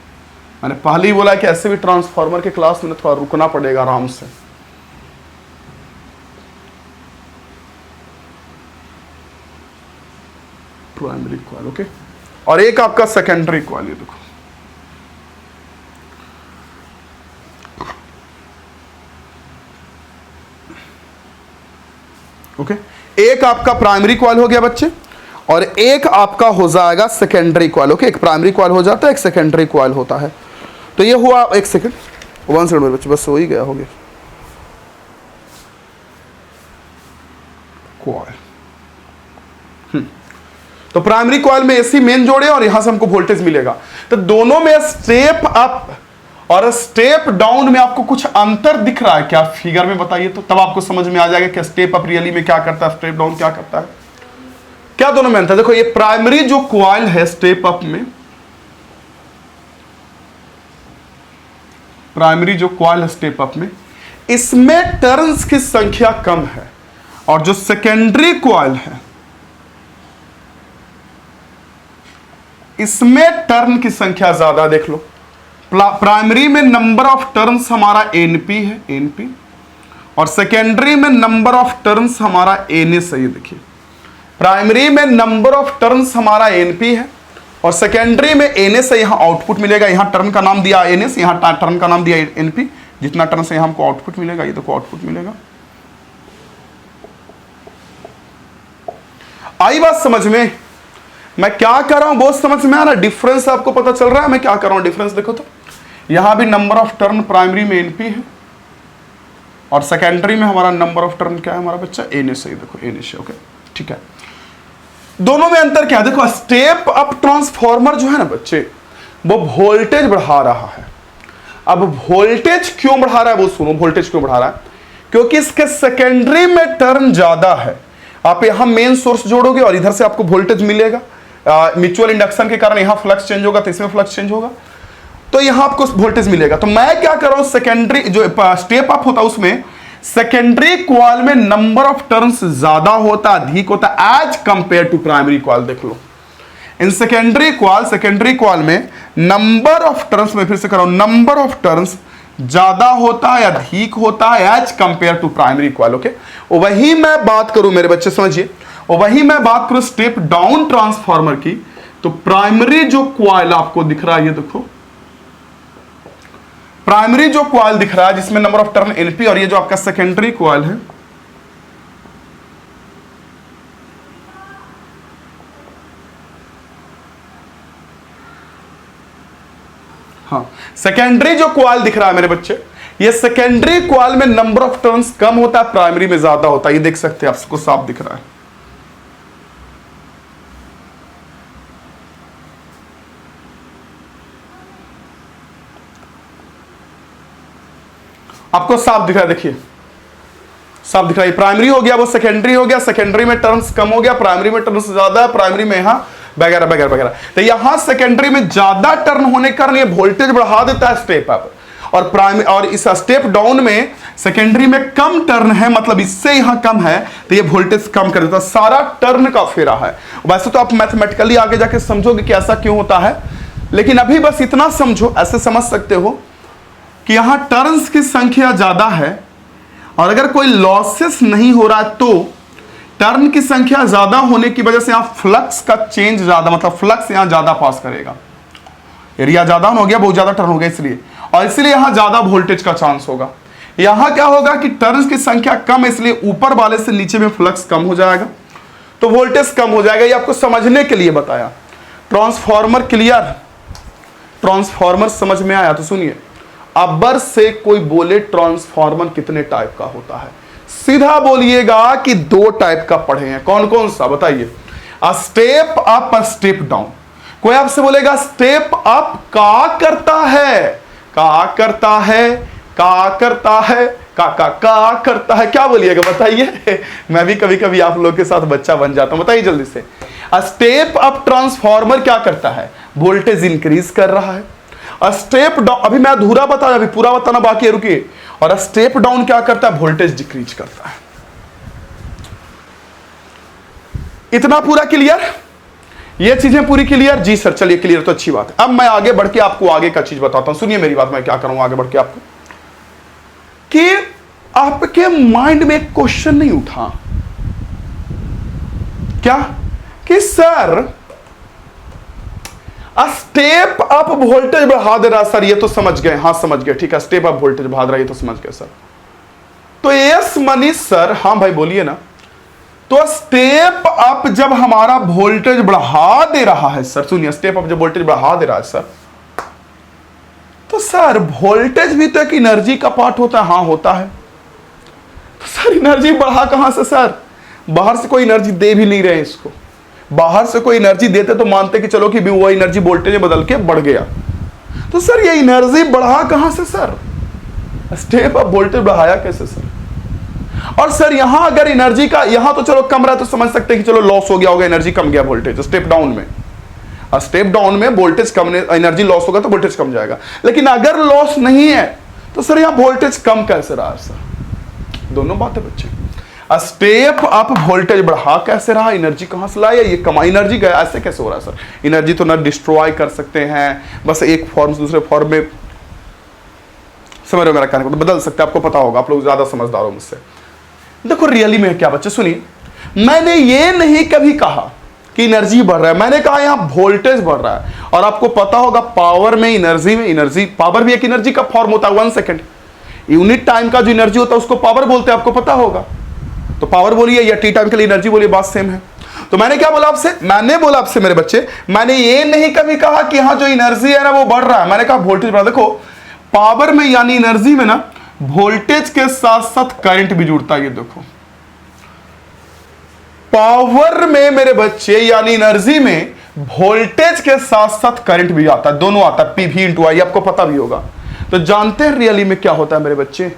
मैंने पहले ही बोला कि ऐसे भी ट्रांसफार्मर के क्लास में थोड़ा रुकना पड़ेगा आराम से। प्राइमरी कॉइल, ओके, और एक आपका सेकेंडरी कॉइल। ये देखो, ओके, एक आपका प्राइमरी कॉइल हो गया बच्चे, और एक आपका हो जाएगा सेकेंडरी कॉइल। ओके, एक प्राइमरी कॉइल हो जाता है, एक सेकेंडरी कॉइल होता है। तो ये हुआ, एक सेकंड, 1 सेकंड मेरे बच्चे, बस हो ही गया, हो गया कॉइल। तो प्राइमरी कॉइल में एसी मेन जोड़े और यहां से हमको वोल्टेज मिलेगा। तो दोनों में स्टेप अप और स्टेप डाउन में आपको कुछ अंतर दिख रहा है क्या फिगर में, बताइए तो, तब आपको समझ में आ जाएगा कि स्टेप अप रियली में क्या करता है, स्टेप डाउन क्या करता है। क्या दोनों में अंतर? देखो ये प्राइमरी जो कॉइल है स्टेप अप में, प्राइमरी जो कॉइल है स्टेप अप में, इसमें टर्न्स की संख्या कम है, और जो सेकेंडरी कॉइल है इसमें टर्न की संख्या ज्यादा। देख लो, प्राइमरी में नंबर ऑफ टर्न्स हमारा एनपी है, एनपी, और सेकेंडरी में नंबर ऑफ टर्न्स हमारा एनएस है। ये देखिए, प्राइमरी में नंबर ऑफ टर्न्स हमारा एनपी है और सेकेंडरी में एनएस है। यहां आउटपुट मिलेगा, यहां टर्न का नाम दिया एनएस, यहां टर्न का नाम दिया एनपी। जितना टर्न से हमको आउटपुट मिलेगा, ये देखो आउटपुट मिलेगा। आई बात समझ में? मैं क्या कर रहा हूं बहुत समझ में आ रहा है? डिफरेंस आपको पता चल रहा है मैं क्या कर रहा हूं? डिफरेंस देखो तो, यहां भी नंबर ऑफ टर्न प्राइमरी में एनपी है और सेकेंडरी में हमारा नंबर ऑफ टर्न क्या है हमारा बच्चा, एनएस है। देखो एनएस है, ओके ठीक है। दोनों में अंतर क्या है? देखो स्टेप अप ट्रांसफार्मर जो है ना बच्चे, वो वोल्टेज बढ़ा रहा है। अब वोल्टेज क्यों बढ़ा रहा है वो सुनो, वोल्टेज क्यों बढ़ा रहा है? क्योंकि इसके सेकेंडरी में टर्न ज्यादा है। आप यहां मेन सोर्स जोड़ोगे और इधर से आपको वोल्टेज मिलेगा, म्यूचुअल इंडक्शन के कारण यहां फ्लक्स चेंज होगा तो इसमें फ्लक्स चेंज होगा, तो यहां आपको वोल्टेज मिलेगा। तो मैं क्या कर रहा हूं, सेकेंडरी जो स्टेप अप होता है उसमें सेकेंडरी कॉइल में नंबर ऑफ टर्न्स ज्यादा होता, अधिक होता as compare to primary coil. देख लो, इन सेकेंडरी कॉइल में नंबर ऑफ टर्न्स में, फिर से कर रहा हूं, नंबर ऑफ टर्न्स ज्यादा होता है, अधिक होता है as compare to primary coil. Okay, वही मैं बात करूं मेरे बच्चे समझिए, और वही मैं बात करूं स्टेप डाउन ट्रांसफार्मर की, तो प्राइमरी जो कॉइल आपको दिख रहा है ये देखो, प्राइमरी जो कॉइल दिख रहा है जिसमें नंबर ऑफ टर्न एनपी, और ये जो आपका सेकेंडरी कॉइल है, हाँ सेकेंडरी जो कॉइल दिख रहा है मेरे बच्चे, ये सेकेंडरी कॉइल में नंबर ऑफ टर्न्स कम होता है, प्राइमरी में ज्यादा होता है। ये देख सकते हैं, आपको साफ दिख रहा है। आपको साफ दिख रहा है, देखिए साफ दिख रहा है। प्राइमरी हो गया, वो सेकेंडरी हो गया, सेकेंडरी में टर्न्स कम हो गया, प्राइमरी में टर्न्स ज्यादा है, प्राइमरी में यहां वगैरह वगैरह वगैरह। तो यहां सेकेंडरी में ज्यादा टर्न होने के कारण ये वोल्टेज बढ़ा देता है स्टेप अप, और प्राइमरी और इस स्टेप डाउन में सेकेंडरी में कम टर्न है, मतलब इससे यहां कम है, तो ये वोल्टेज कम कर देता है। सारा टर्न का फेरा है। वैसे तो आप मैथमेटिकली आगे जाके समझोगे कि ऐसा क्यों होता है, लेकिन अभी बस इतना समझो, ऐसे समझ सकते हो कि यहां टर्न्स की संख्या ज्यादा है, और अगर कोई लॉसेस नहीं हो रहा है तो टर्न की संख्या ज्यादा होने की वजह से यहां फ्लक्स का चेंज ज्यादा, मतलब फ्लक्स यहां ज्यादा पास करेगा। एरिया ज्यादा हो गया, बहुत ज्यादा टर्न हो गया इसलिए, और इसलिए यहां ज्यादा वोल्टेज का चांस होगा। यहां क्या होगा कि टर्न्स की संख्या कम, इसलिए ऊपर वाले से नीचे में फ्लक्स कम हो जाएगा, तो वोल्टेज कम हो जाएगा। ये आपको समझने के लिए बताया। Transformer clear? ट्रांसफॉर्मर समझ में आया तो सुनिए। अबर से कोई बोले ट्रांसफॉर्मर कितने टाइप का होता है, सीधा बोलिएगा कि 2 टाइप का पढ़े हैं। कौन कौन सा बताइए? Step up, step down. कोई आपसे बोलेगा स्टेप अप का करता है, का करता है, का करता है, का करता है, क्या बोलिएगा बताइए? मैं भी कभी कभी आप लोग के साथ बच्चा बन जाता हूं, बताइए जल्दी से। स्टेप अप ट्रांसफॉर्मर क्या करता है? वोल्टेज इंक्रीज कर रहा है। स्टेप डाउन, अभी मैं अधूरा बताया, अभी पूरा बताना बाकी है, रुकिए। और स्टेप डाउन क्या करता है? वोल्टेज डिक्रीज करता है। इतना पूरा क्लियर? ये चीजें पूरी क्लियर? जी सर, चलिए क्लियर तो अच्छी बात है। अब मैं आगे बढ़ के आपको आगे का चीज बताता हूं, सुनिए मेरी बात। मैं क्या करूंगा आगे बढ़ के आपको, कि आपके माइंड में एक क्वेश्चन नहीं उठा क्या कि सर स्टेप अप वोल्टेज बढ़ा दे रहा, सर ये तो समझ गए, हाँ समझ गए, ठीक है, स्टेप अप वोल्टेज बढ़ा रहा है, ये तो समझ गए सर। तो यस मनीष सर, हाँ भाई बोलिए ना। तो स्टेप अप जब हमारा वोल्टेज बढ़ा दे रहा है सर, सुनिए, स्टेप अप जब वोल्टेज बढ़ा दे रहा है सर, तो सर वोल्टेज भी तो एक एनर्जी का पार्ट होता है, हाँ होता है। तो सर एनर्जी बढ़ा कहां से सर? बाहर से कोई एनर्जी दे भी नहीं रहे इसको। बाहर से कोई एनर्जी देते तो मानते कि चलो कि भी वो एनर्जी वोल्टेज में बदल के बढ़ गया। तो सर ये एनर्जी बढ़ा कहां से सर? स्टेप अप वोल्टेज बढ़ाया कैसे सर? और सर यहां अगर एनर्जी का, यहां तो चलो कम रहा तो समझ सकते हैं कि चलो लॉस हो गया होगा, एनर्जी कम गया वोल्टेज। स्टेप डाउन में, स्टेप डाउन में वोल्टेज कम, एनर्जी लॉस होगा तो वोल्टेज कम जाएगा। लेकिन अगर लॉस नहीं है तो सर यहां वोल्टेज कम कैसे रहा सर? दोनों बातें बच्चे। स्टेप अप वोल्टेज बढ़ा कैसे रहा? एनर्जी कहां से लाया? ये कमा एनर्जी गया, ऐसे कैसे हो रहा है सर? एनर्जी तो ना डिस्ट्रॉय कर सकते हैं, बस एक फॉर्म से दूसरे फॉर्म में, समझ रहे हो मेरा कहने को, बदल सकते हैं। आपको पता होगा, आप लोग ज्यादा समझदार हो मुझसे। देखो रियली में क्या बच्चे, सुनिए, मैंने ये नहीं कभी कहा कि एनर्जी बढ़ रहा है, मैंने कहा यहां वोल्टेज बढ़ रहा है। और आपको पता होगा पावर में, एनर्जी में, एनर्जी पावर भी एक एनर्जी का फॉर्म होता है। 1 सेकेंड यूनिट टाइम का जो एनर्जी होता है उसको पावर बोलते हैं, आपको पता होगा। तो पावर बोलिए या टी टाइम के लिए एनर्जी बोलिए, बात सेम है। तो मैंने क्या बोला आपसे? मैंने बोला आपसे मेरे बच्चे, मैंने ये नहीं कभी कहा कि यहां जो एनर्जी है ना वो बढ़ रहा है, मैंने कहा वोल्टेज बढ़। देखो पावर में यानी एनर्जी में ना वोल्टेज के साथ साथ करंट भी जुड़ता है। ये देखो पावर में मेरे बच्चे यानी एनर्जी में वोल्टेज के साथ साथ करंट भी आता है, दोनों आता है, पीवी इंटू आई, आपको पता भी होगा। तो जानते हैं रियली में क्या होता है मेरे बच्चे?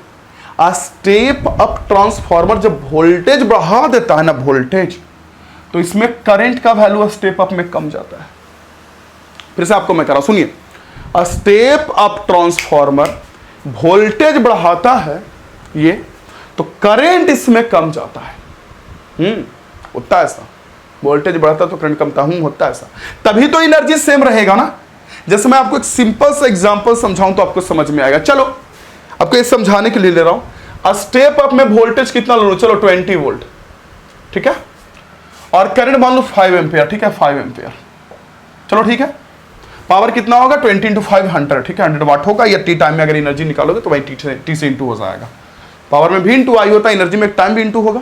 स्टेप अप ट्रांसफॉर्मर जब वोल्टेज बढ़ा देता है ना वोल्टेज, तो इसमें करंट का वैल्यू स्टेप अप में कम जाता है। फिर से आपको मैं कह रहा हूं, सुनिए, स्टेप अप ट्रांसफॉर्मर वोल्टेज बढ़ाता है ये, तो करंट इसमें कम जाता है। होता है ऐसा, वोल्टेज बढ़ता तो करंट कमता होता है ऐसा, तभी तो एनर्जी सेम रहेगा ना। जैसे मैं आपको एक सिंपल सा एग्जांपल समझाऊं तो आपको समझ में आएगा। चलो आपको ये समझाने के लिए ले रहा हूं। स्टेप अप में वोल्टेज कितना लो, चलो 20 वोल्ट, ठीक है, और करंट मान लो 5 एम्पियर, ठीक है, 5 एम्पियर, चलो ठीक है। पावर कितना होगा 20 × 500, ठीक है, 100 वाट होगा, या टी टाइम में अगर एनर्जी निकालोगे तो भाई टी से इंटू हो जाएगा। पावर में भी इंटू आई होता है, एनर्जी में एक टाइम भी इंटू होगा।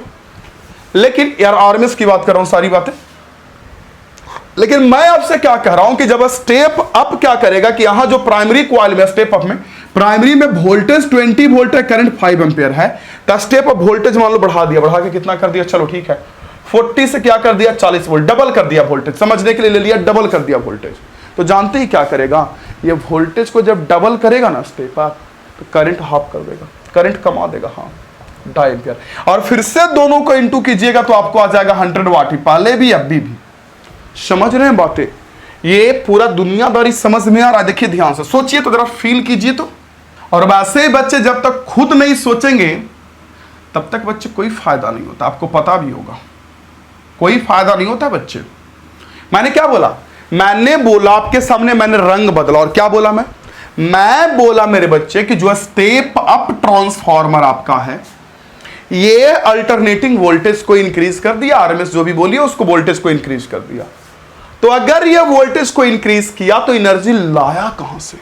लेकिन यार आरएमएस की बात कर रहा हूं सारी बातें। लेकिन मैं आपसे क्या कह रहा हूं कि जब स्टेप अप क्या करेगा कि यहां जो प्राइमरी कॉइल में स्टेप अप में प्राइमरी में वोल्टेज 20 वोल्ट है, करंट 5 एम्पियर है, तो स्टेप अप वोल्टेज मान लो बढ़ा दिया, बढ़ा के कितना कर दिया, चलो ठीक है 40 से क्या कर दिया 40 वोल्ट, डबल कर दिया वोल्टेज, समझने के लिए ले लिया, डबल कर दिया वोल्टेज। तो जानते ही क्या करेगा, ये वोल्टेज को जब डबल करेगा ना स्टेप अप, तो करंट हाफ कर देगा, करंट कमा देगा, हाँ 2.5 एम्पियर। और फिर से दोनों को इंटू कीजिएगा तो आपको आ जाएगा 100 वाट ही, पहले भी अभी भी। समझ रहे हैं बातें, ये पूरा दुनियादारी समझ में आ रहा है। देखिए ध्यान से सोचिए तो, जरा फील कीजिए तो। और वैसे बच्चे जब तक खुद नहीं सोचेंगे तब तक बच्चे कोई फायदा नहीं होता, आपको पता भी होगा, कोई फायदा नहीं होता बच्चे। मैंने क्या बोला, मैंने बोला आपके सामने, मैंने रंग बदला, और क्या बोला मैं बोला मेरे बच्चे कि जो स्टेप अप ट्रांसफार्मर आपका है, ये अल्टरनेटिंग वोल्टेज को इंक्रीज कर दिया, आरएमएस जो भी बोलिए उसको वोल्टेज को इंक्रीज कर दिया। तो अगर ये वोल्टेज को इंक्रीज किया तो एनर्जी लाया कहां से,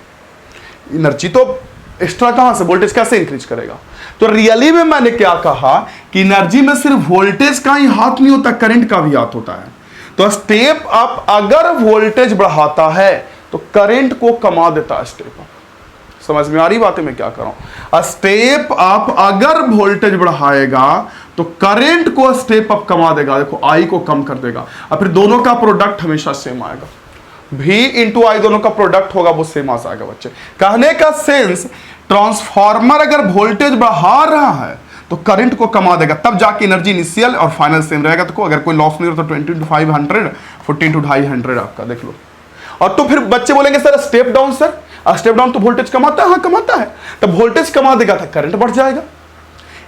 एनर्जी तो एक्स्ट्रा कहां से, वोल्टेज कैसे इंक्रीज करेगा। तो रियली में मैंने क्या कहा कि एनर्जी में सिर्फ वोल्टेज का ही हाथ नहीं होता, करंट का भी हाथ होता है। तो स्टेप अप अगर वोल्टेज बढ़ाता है तो करंट को कमा देता है स्टेप अप। समझ में आ रही बातें मैं क्या कर रहा हूं, स्टेप अप अगर वोल्टेज बढ़ाएगा तो करंट को स्टेप अप कमा देगा, देखो आई को कम कर देगा, और फिर दोनों का प्रोडक्ट हमेशा सेम आएगा, V इंटू आई दोनों का प्रोडक्ट होगा वो सेम आ जाएगा बच्चे। कहने का सेंस, ट्रांसफार्मर अगर वोल्टेज बढ़ा रहा है तो करंट को कमा देगा, तब जाके एनर्जी इनिशियल और फाइनल सेम रहेगा। तो अगर कोई लॉस नहीं हो तो 20 × 500, 14 × 250 आपका देख लो। और तो फिर बच्चे बोलेंगे sir step down, sir step down तो वोल्टेज कमाता है, हाँ कमाता है, तब वोल्टेज कमा देगा तो करंट बढ़ जाएगा।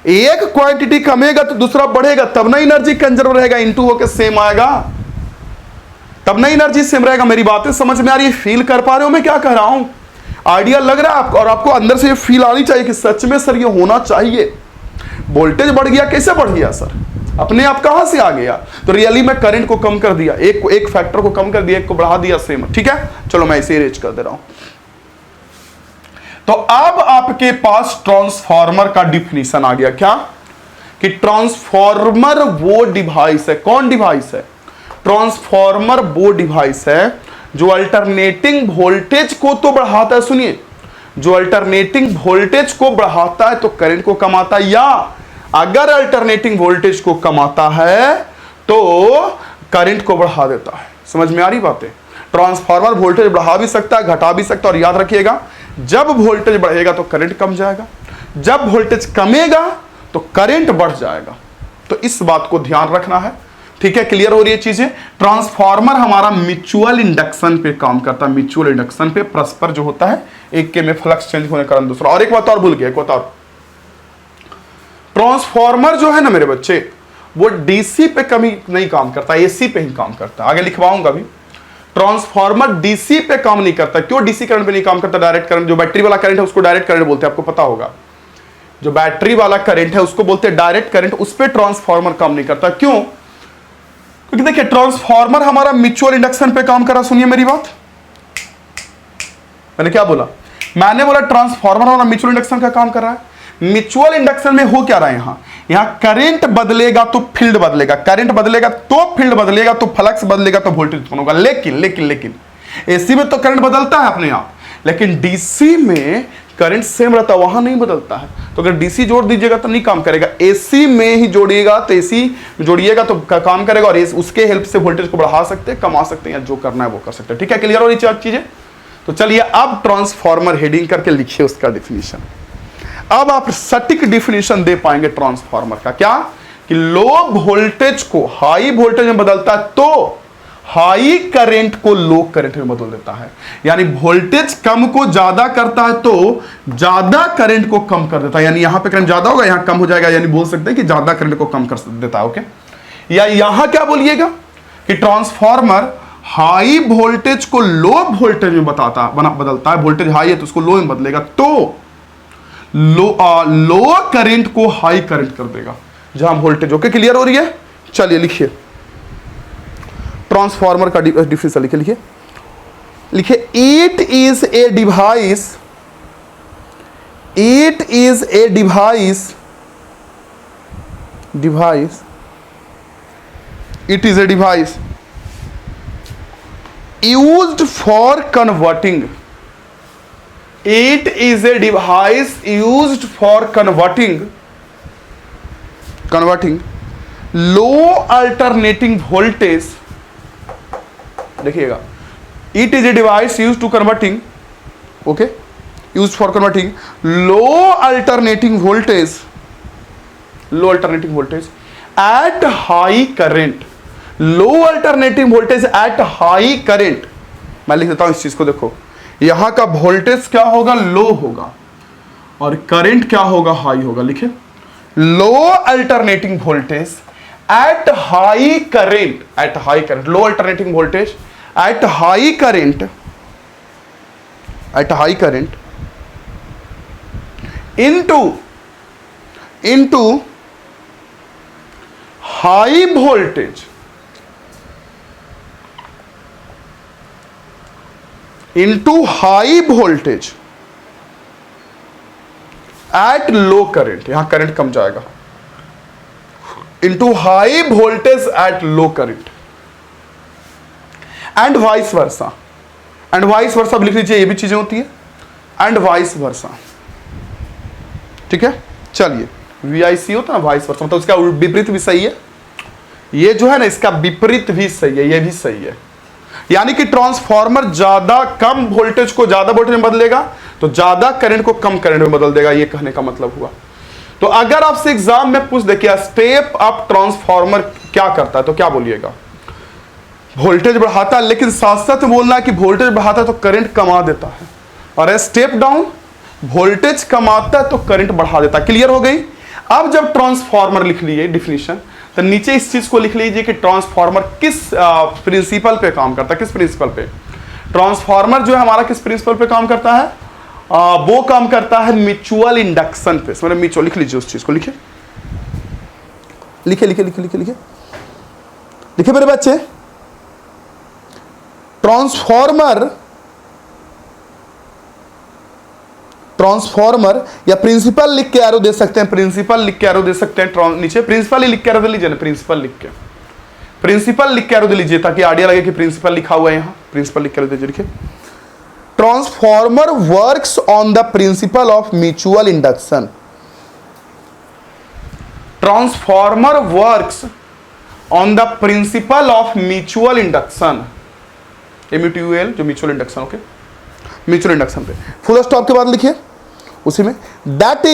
एक क्वांटिटी कमेगा तो दूसरा बढ़ेगा, तब ना एनर्जी कंजर्व रहेगा, इंटू होकर सेम आएगा, तब ना एनर्जी सेम रहेगा। मेरी बातें समझ में आ रही है, फील कर पा रहे हो मैं क्या कह रहा हूं, आइडिया लग रहा है आपको, और आपको अंदर से ये फील आनी चाहिए कि सच में सर ये होना चाहिए। वोल्टेज बढ़ गया, कैसे बढ़ गया सर, अपने आप कहां से आ गया, तो रियली में करंट को कम कर दिया, एक फैक्टर को कम कर दिया, एक को बढ़ा दिया, सेम, ठीक है। चलो मैं इसे इरेज कर दे रहा हूं। तो अब आपके पास ट्रांसफार्मर का डिफिनीशन आ गया, क्या कि ट्रांसफार्मर वो डिवाइस है, कौन डिवाइस है, ट्रांसफार्मर वो डिवाइस है जो अल्टरनेटिंग वोल्टेज को तो बढ़ाता है, सुनिए, जो अल्टरनेटिंग वोल्टेज को बढ़ाता है तो करंट को कमाता है, या अगर अल्टरनेटिंग वोल्टेज को कमाता है तो करंट को बढ़ा देता है। समझ में आ रही बातें, ट्रांसफार्मर वोल्टेज बढ़ा भी सकता है, घटा भी सकता है, और याद रखिएगा जब वोल्टेज बढ़ेगा तो करंट कम जाएगा, जब वोल्टेज कमेगा तो करंट बढ़ जाएगा। तो इस बात को ध्यान रखना है, ठीक है, क्लियर हो रही है चीजें। ट्रांसफार्मर हमारा म्यूचुअल इंडक्शन पे काम करता है, म्यूचुअल इंडक्शन पे, परस्पर जो होता है, एक के में फ्लक्स चेंज होने के कारण दूसरा। और एक बात और भूल गया, एक बात और, ट्रांसफार्मर जो है ना मेरे बच्चे, वो डीसी पे कभी नहीं काम करता, एसी पे ही काम करता है, आगे लिखवाऊंगा भी। ट्रांसफार्मर डीसी पे काम नहीं करता, क्यों डीसी करंट पे नहीं काम करता, डायरेक्ट करंट, जो बैटरी वाला करंट है उसको डायरेक्ट करंट बोलते हैं, आपको पता होगा, जो बैटरी वाला करंट है उसको बोलते हैं डायरेक्ट करंट, उस पर ट्रांसफार्मर काम नहीं करता। क्यों, क्योंकि देखिए ट्रांसफार्मर हमारा म्यूचुअल इंडक्शन पे काम करा। सुनिए मेरी बात, मैंने क्या बोला, मैंने बोला ट्रांसफार्मर हमारा म्यूचुअल इंडक्शन का काम कर रहा है। म्यूचुअल इंडक्शन में हो क्या रहा है, यहां करंट बदलेगा तो फील्ड बदलेगा, करंट बदलेगा तो फील्ड बदलेगा, तो फ्लक्स बदलेगा तो वोल्टेज उत्पन्न होगा। लेकिन लेकिन लेकिन एसी में तो करंट बदलता है अपने आप, लेकिन डीसी में करंट सेम रहता है, वहां नहीं बदलता है। तो अगर डीसी जोड़ दीजिएगा तो नहीं काम करेगा, एसी में ही जोड़िएगा तो एसी जोड़िएगा तो काम करेगा, और उसके हेल्प से वोल्टेज को बढ़ा सकते हैं, कमा सकते हैं, या जो करना है वो कर सकते हैं। ठीक है, क्लियर हो रही चीजें। तो चलिए अब ट्रांसफार्मर हेडिंग करके लिखिए उसका डिफिनीशन। अब आप सटीक डिफिनीशन दे पाएंगे ट्रांसफार्मर का, क्या कि लो वोल्टेज को हाई वोल्टेज में बदलता है तो हाई करंट को लो करंट में बदल देता है, यानी वोल्टेज कम को ज्यादा करता है तो ज्यादा करंट को कम कर देता है, यानी यहां पे करंट ज्यादा होगा, यहां कम हो जाएगा, यानी बोल सकते हैं कि ज्यादा करंट को कम कर देता है। ओके, या यहां क्या बोलिएगा कि ट्रांसफार्मर हाई वोल्टेज को लो वोल्टेज में बदलता है, वोल्टेज हाई है तो उसको लो में बदलेगा, तो लो करंट को हाई करंट कर देगा जहां वोल्टेज। ओके, क्लियर हो रही है। चलिए लिखिए ट्रांसफार्मर का डिफिनीशन लिखिए। लिखिए it is a device, it is a device, device, it is a device used for converting, it is a device used for converting low alternating voltage, देखिएगा it is a device used to converting, okay, used for converting low alternating voltage at high current, low alternating voltage at high current. मैं लिख देता हूं इस चीज को, देखो यहां का वोल्टेज क्या होगा, लो होगा, और करंट क्या होगा, हाई होगा। लिखे low alternating voltage at high current, at high current, low alternating voltage at high current, at high current into high voltage, into high voltage at low current, यहां करंट कम जाएगा, into high voltage at low current and vice versa, and vice versa लिख लीजिए, ये भी चीजें होती है, and vice versa, ठीक है। चलिए VIC होता है ना, vice versa मतलब उसका विपरीत भी सही है, ये जो है ना इसका विपरीत भी सही है, ये भी सही है। यानी कि ट्रांसफार्मर ज्यादा कम वोल्टेज को ज्यादा वोल्टेज में बदलेगा, तो ज्यादा करंट को कम करंट में बदल देगा, ये कहने का मतलब हुआ। तो अगर आपसे एग्जाम में पूछ दे कि स्टेप अप ट्रांसफार्मर क्या करता है, तो क्या बोलिएगा, वोल्टेज बढ़ाता है, लेकिन साथ साथ बोलना है कि वोल्टेज बढ़ाता है तो करंट कमा देता है, और स्टेप डाउन वोल्टेज कमाता है तो करंट बढ़ा देता है। क्लियर हो गई। अब जब ट्रांसफार्मर लिख लिए डिफिनीशन, तो नीचे इस चीज को लिख लीजिए कि ट्रांसफार्मर किस प्रिंसिपल पे काम करता है, किस प्रिंसिपल पे। ट्रांसफार्मर जो है हमारा किस प्रिंसिपल पे काम करता है, वो काम करता है म्यूचुअल इंडक्शन पे, मतलब म्यूचुअल, लिख लीजिए उस चीज को, लिखिए लिखिए लिखिए लिखिए लिखिए लिखिए लिखिए मेरे बच्चे। ट्रांसफार्मर या प्रिंसिपल लिख के एरो दे सकते हैं, प्रिंसिपल लिख के एरो दे सकते हैं, नीचे प्रिंसिपल ही लिख के एरो दे लीजिए ना, प्रिंसिपल लिख के एरो दे लीजिए ताकि आइडिया लगे कि प्रिंसिपल लिखा हुआ है, यहां प्रिंसिपल लिख के एरो दे लिखिए। Transformer works on the principle of mutual induction, transformer works on the principle of mutual induction, MUTUL जो mutual induction, okay, mutual induction पे फुल स्टॉप के बाद लिखिए उसी में, that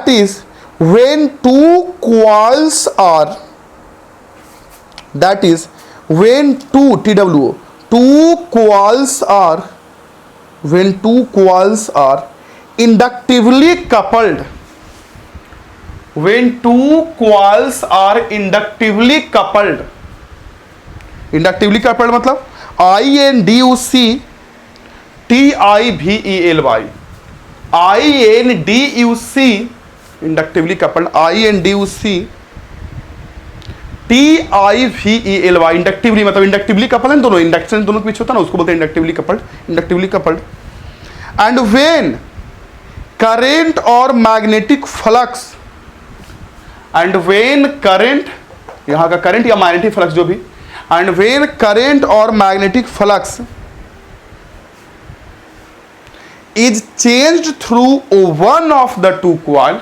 is when two coils are, that is when two coils are, when two coils are inductively coupled, when two coils are inductively coupled, inductively coupled मतलब INDUC TIVELY, INDUC inductively coupled, INDUC TIVELY, inductively मतलब inductively couple है दोनों, induction दोनों के बीच होता है ना, उसको बोलते हैं inductively coupled, inductively coupled. And when current और magnetic flux, and when current, यहां का करंट या मैग्नेटिक फ्लक्स जो भी, एंड वेन करंट और magnetic flux is changed through one of the two coil,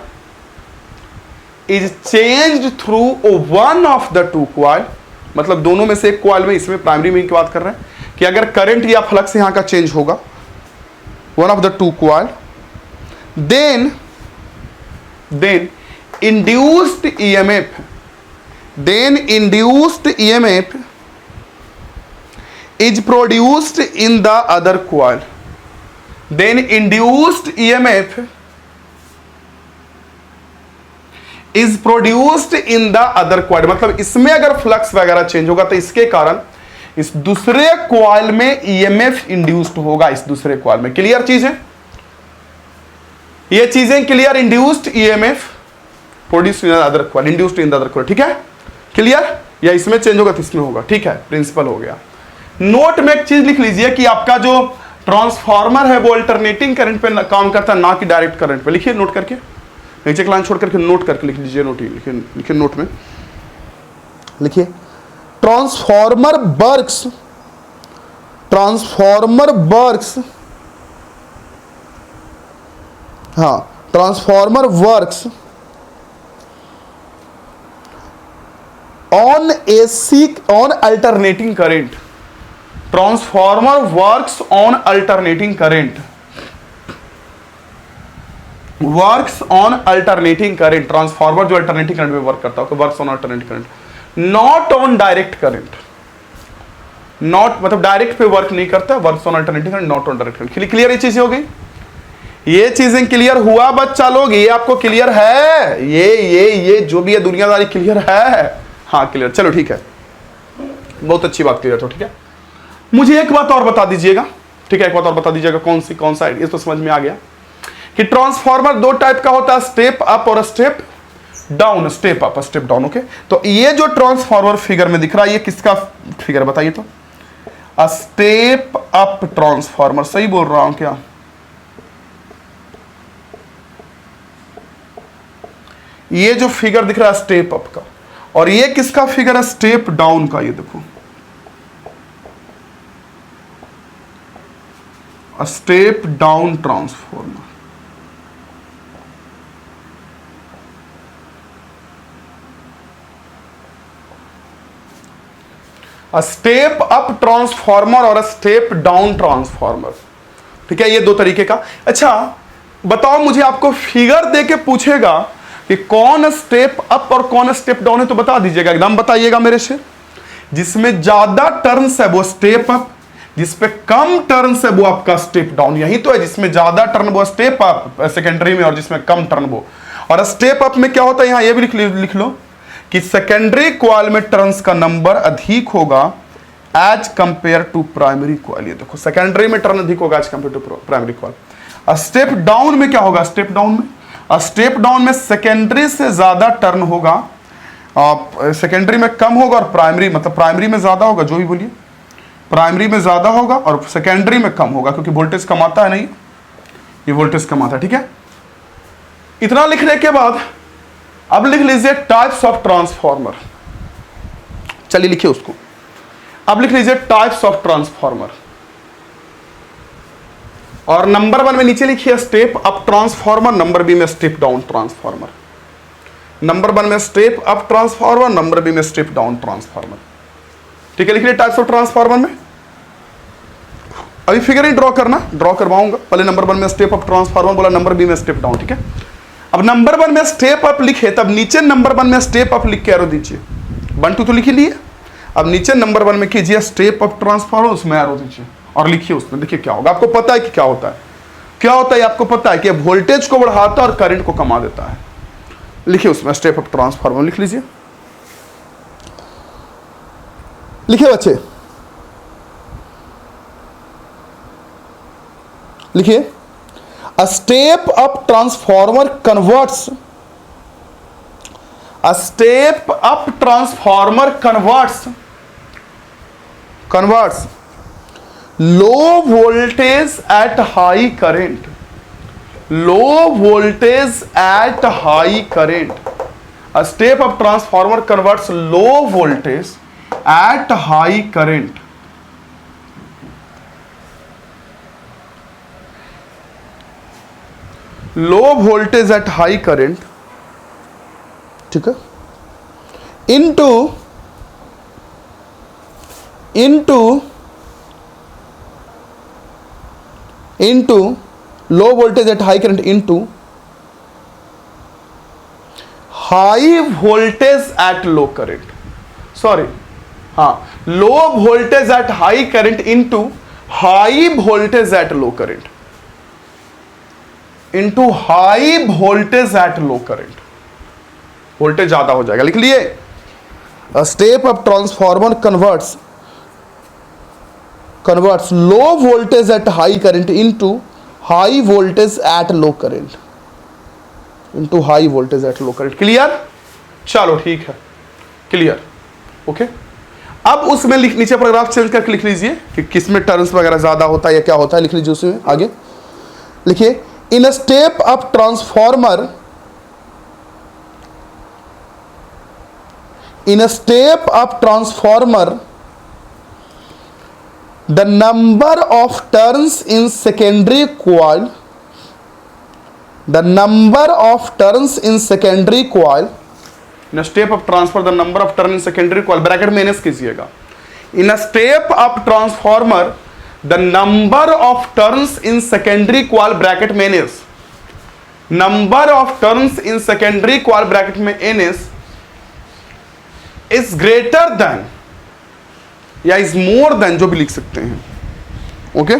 is changed through one of the two coil, मतलब दोनों में से एक कॉइल में, इसमें प्राइमरी में की बात कर रहे हैं कि अगर करंट या फ्लक्स यहां का चेंज होगा, one of the two coil, then induced EMF, then induced EMF is produced in the other coil, then induced EMF is produced in the other coil, मतलब इसमें अगर फ्लक्स वगैरह चेंज होगा तो इसके कारण इस दूसरे कॉइल में EMF इंड्यूस्ड होगा, इस दूसरे कॉइल में। क्लियर चीज है, ये चीजें clear, induced EMF produced in the other coil, induced in the other coil, ठीक है, क्लियर। या इसमें चेंज होगा तो इसमें होगा, ठीक है, प्रिंसिपल हो गया। नोट में एक चीज लिख लीजिए कि आपका जो ट्रांसफार्मर है वो अल्टरनेटिंग करंट पे काम करता है, ना कि डायरेक्ट करंट पे। लिखिए नोट करके, नीचे लाइन छोड़ करके नोट करके लिख लीजिए, नोट लिखिए नोट में लिखिए ट्रांसफार्मर वर्क्स हाँ, transformer works on alternating current. Transformer works on alternating current, works on alternating current. Transformer जो अल्टरनेटिंग करंट में वर्क करता है, works on alternating current, not on direct current. Not मतलब direct पे work नहीं करता, works on alternating current, not on direct current. Clear ये चीजें हो गई, ये चीजें क्लियर हुआ बच्चा लोग? ये आपको क्लियर है? ये जो भी है दुनियादारी क्लियर है? हाँ क्लियर, चलो ठीक है, बहुत अच्छी बात क्लियर हो, ठीक है। मुझे एक बात और बता दीजिएगा, ठीक है, एक बात और बता दीजिएगा, कौन सा आइडिया तो समझ में आ गया कि ट्रांसफार्मर दो टाइप का होता है, स्टेप अप और step down. Step up step down, okay. तो ये जो ट्रांसफार्मर फिगर में दिख रहा है, ये किसका फिगर बताइए तो? स्टेप अप ट्रांसफार्मर, सही बोल रहा हूं क्या? ये जो फिगर दिख रहा है स्टेप अप का, और ये किसका फिगर है? स्टेप डाउन का। ये देखो step down transformer. Step up transformer और स्टेप डाउन ट्रांसफार्मर, ठीक है, ये दो तरीके का। अच्छा बताओ मुझे, आपको फिगर देके पूछेगा कि कौन स्टेप अप और कौन स्टेप डाउन है, तो बता दीजिएगा, एकदम बताइएगा मेरे से। जिसमें ज्यादा टर्न्स है वो स्टेप अप, जिसपे कम टर्न्स है वो आपका स्टेप डाउन। यही तो है, जिसमें ज्यादा टर्न वो स्टेप अप सेकेंडरी में, और जिसमें कम टर्न वो। और स्टेप अप में क्या होता है, यहां ये भी लिख लो कि सेकेंडरी कॉइल में टर्न्स का नंबर अधिक होगा as compare to primary coil. ये देखो सेकेंडरी में टर्न अधिक होगा as compare to primary coil. Step down में क्या होगा? स्टेप डाउन में सेकेंडरी से ज्यादा टर्न होगा, सेकेंडरी में कम होगा, और प्राइमरी मतलब प्राइमरी में ज्यादा होगा, जो भी बोलिए, प्राइमरी में ज्यादा होगा और सेकेंडरी में कम होगा, क्योंकि वोल्टेज कमाता है, नहीं ये वोल्टेज कमाता है, ठीक है। इतना लिखने के बाद अब लिख लीजिए टाइप्स ऑफ ट्रांसफार्मर। चलिए लिखिए उसको, अब लिख लीजिए टाइप्स ऑफ ट्रांसफार्मर, और नंबर 1 में नीचे लिखिए step up transformer, number B में स्टेप डाउन ट्रांसफार्मर। नंबर 1 में step up transformer, number B में स्टेप डाउन ट्रांसफार्मर, ठीक है। लिखिए टाइप्स ऑफ ट्रांसफार्मर में, अभी फिगर ही ड्रॉ करवाऊंगा। पहले नंबर 1 में स्टेप अप ट्रांसफार्मर बोला, नंबर बी में स्टेप डाउन, ठीक है। अब नंबर 1 में स्टेप अप लिखे, तब नीचे नंबर 1 में स्टेप अप लिख के एरो दीजिए। 1 2 तो लिख लिए, अब नीचे नंबर 1 में कीजिए स्टेप अप ट्रांसफार्मर, उसमें एरो दीजिए और लिखिए उसमें। देखिए क्या होगा, आपको पता है कि क्या होता है, आपको पता है कि वोल्टेज को बढ़ाता है और करंट को कमा देता है। लिखिए उसमें स्टेप अप ट्रांसफार्मर, लिख लीजिए, लिखिए बच्चे, लिखिए A step up transformer converts low voltage at high current. A step up transformer converts low voltage at high current low voltage at high current, ठीक है, into low voltage at high current into high voltage at low current, sorry हाँ, low voltage at high current into high voltage at low current, into high voltage at low current. Voltage ज्यादा हो जाएगा, लिख लिए। Step up transformer converts low voltage at high current into high voltage at low current, into high voltage at low current. Clear? चलो ठीक है, clear. Okay, अब उसमें नीचे पैराग्राफ चेंज करके लिख लीजिए कि किसमें टर्म्स वगैरह ज्यादा होता है या क्या होता है, लिख लीजिए उसमें। आगे लिखिए, in a step up transformer, in a step up transformer the number of turns in secondary coil, the number of turns in secondary coil, in a step up transfer the number of turns in secondary coil, bracket में NS कीजिएगा, in a step up transformer the number of turns in secondary coil, bracket में NS, number of turns in secondary coil, bracket में NS, is greater than या is more than, जो भी लिख सकते हैं, okay,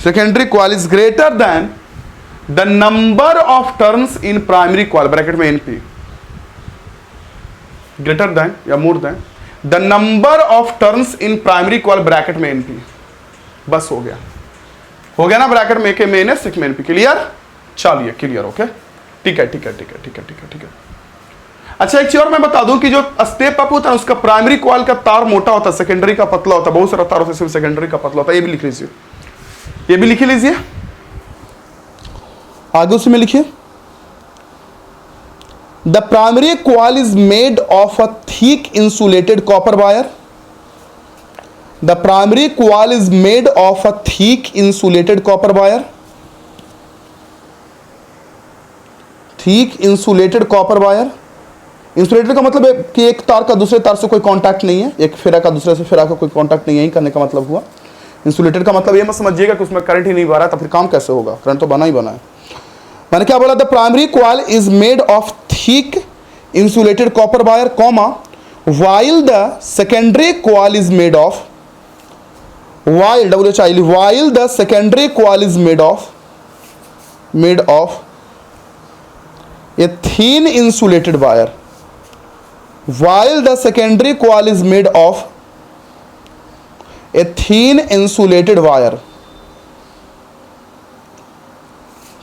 secondary coil is greater than the number of turns in primary coil, bracket में NP, greater than या more than the number of turns in primary coil, bracket में NP. बस हो गया ना, ब्रैकेट में एक में एनएस एक में एनपी। क्लियर? चलिए क्लियर, ओके, ठीक है ठीक है ठीक है ठीक है ठीक है ठीक है। अच्छा, एक चीज और मैं बता दूं कि जो स्टेप अप होता है उसका प्राइमरी कॉइल का तार मोटा होता है, सेकेंडरी का पतला होता है, बहुत सारा तार होता है, सिर्फ सेकेंडरी का पतला होता है। ये भी लिख लीजिए, ये भी लिख लीजिए। आगे उसमें लिखिए, the primary coil is made of a thick insulated copper wire, the primary coil is made of a thick insulated copper wire, thick insulated copper wire. Insulated का मतलब है कि एक तार का दूसरे तार से कोई कांटेक्ट नहीं है, एक फेरा का दूसरे से फेरा का कोई कांटेक्ट नहीं है, करने का मतलब हुआ। इंसुलेटेड का मतलब ये मत समझिएगा कि उसमें करंट ही नहीं बह रहा है, तो फिर काम कैसे होगा, करंट तो बना ही बना है। मैंने क्या बोला, the primary coil is made of thick insulated copper wire, comma, while the secondary coil is made of, while the secondary coil is made of a thin insulated wire, while the secondary coil is made of a thin insulated wire,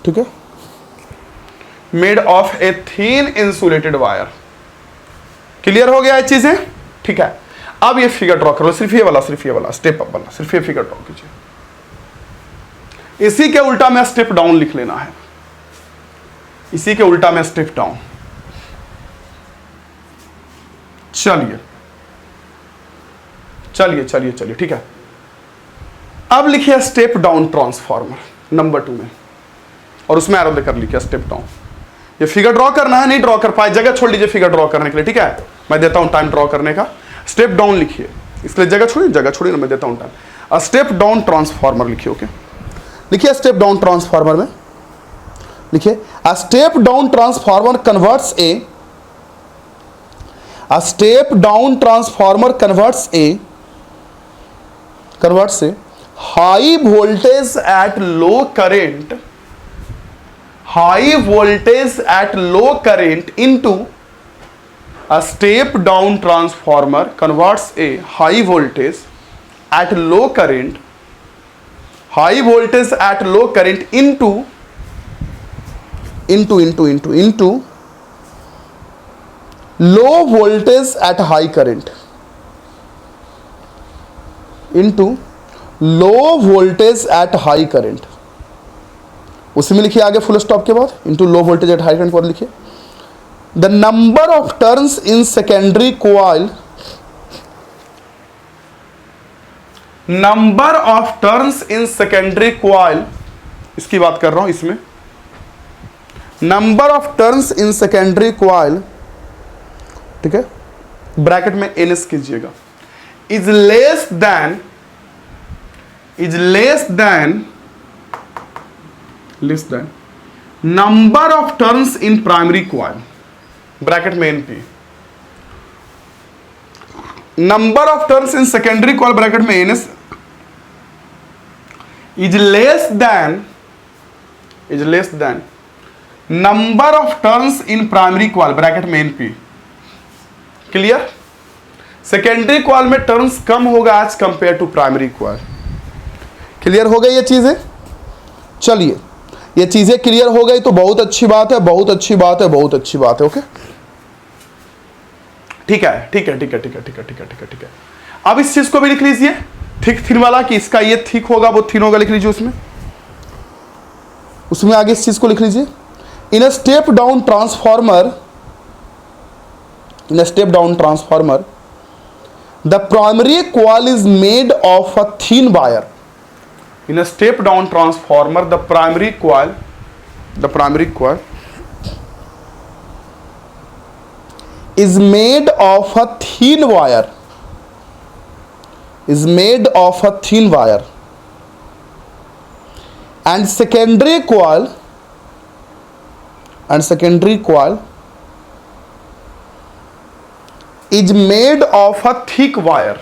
ठीक है, made of A thin insulated wire. Clear हो गया ये चीजें? ठीक है, अब ये फिगर ड्रॉ करो, सिर्फ ये वाला स्टेप अप वाला, सिर्फ ये फिगर ड्रॉ कीजिए। इसी के उल्टा में स्टेप डाउन लिख लेना है, इसी के उल्टा में स्टेप डाउन। चलिए चलिए चलिए चलिए, ठीक है। अब लिखिए स्टेप डाउन ट्रांसफार्मर नंबर 2 में, और उसमें एरो देकर लिखिए स्टेप डाउन। ये फिगर ड्रॉ करना है, नहीं ड्रॉ कर पाए जगह छोड़ लीजिए फिगर ड्रॉ करने के लिए, ठीक है, मैं देता हूं टाइम ड्रॉ करने का। स्टेप डाउन लिखिए, इसलिए जगह छोड़िए ना, मैं देता हूं टाइम। स्टेप डाउन ट्रांसफार्मर लिखिए, ओके, लिखिए स्टेप डाउन ट्रांसफार्मर में लिखिए, अ step down transformer converts a step down transformer converts a high voltage at low current into a step down transformer converts a high voltage at low current into low voltage at high current, into low voltage at high current। उसी में लिखिए आगे full stop के बाद into low voltage at high current पर लिखिए, the number of turns in secondary coil, number of turns in secondary coil, इसकी बात कर रहा हूं, इसमें number of turns in secondary coil, ठीक है, ब्रैकेट में एनएस कीजिएगा, is less than number of turns in primary coil, bracket में NP, number of turns in secondary coil, bracket में NS, is less than number of turns in primary coil, bracket में NP. Clear? Secondary coil में turns कम होगा as compare to primary coil. Clear हो गई ये चीजें? चलिए, ये चीजें क्लियर हो गई तो बहुत अच्छी बात है, बहुत अच्छी बात है, बहुत अच्छी बात है, ओके। ठीक है ठीक है ठीक है ठीक है ठीक है ठीक है ठीक है ठीक है। अब इस चीज को भी लिख लीजिए, थिक थिन वाला, कि इसका ये थिक होगा वो थिन होगा, लिख लीजिए उसमें। उसमें आगे इस चीज को लिख लीजिए, in a step down transformer, in a step down transformer the primary coil is made of a thin wire. In a step down transformer the primary coil is made of a thin wire, is made of a thin wire, and secondary coil is made of a thick wire,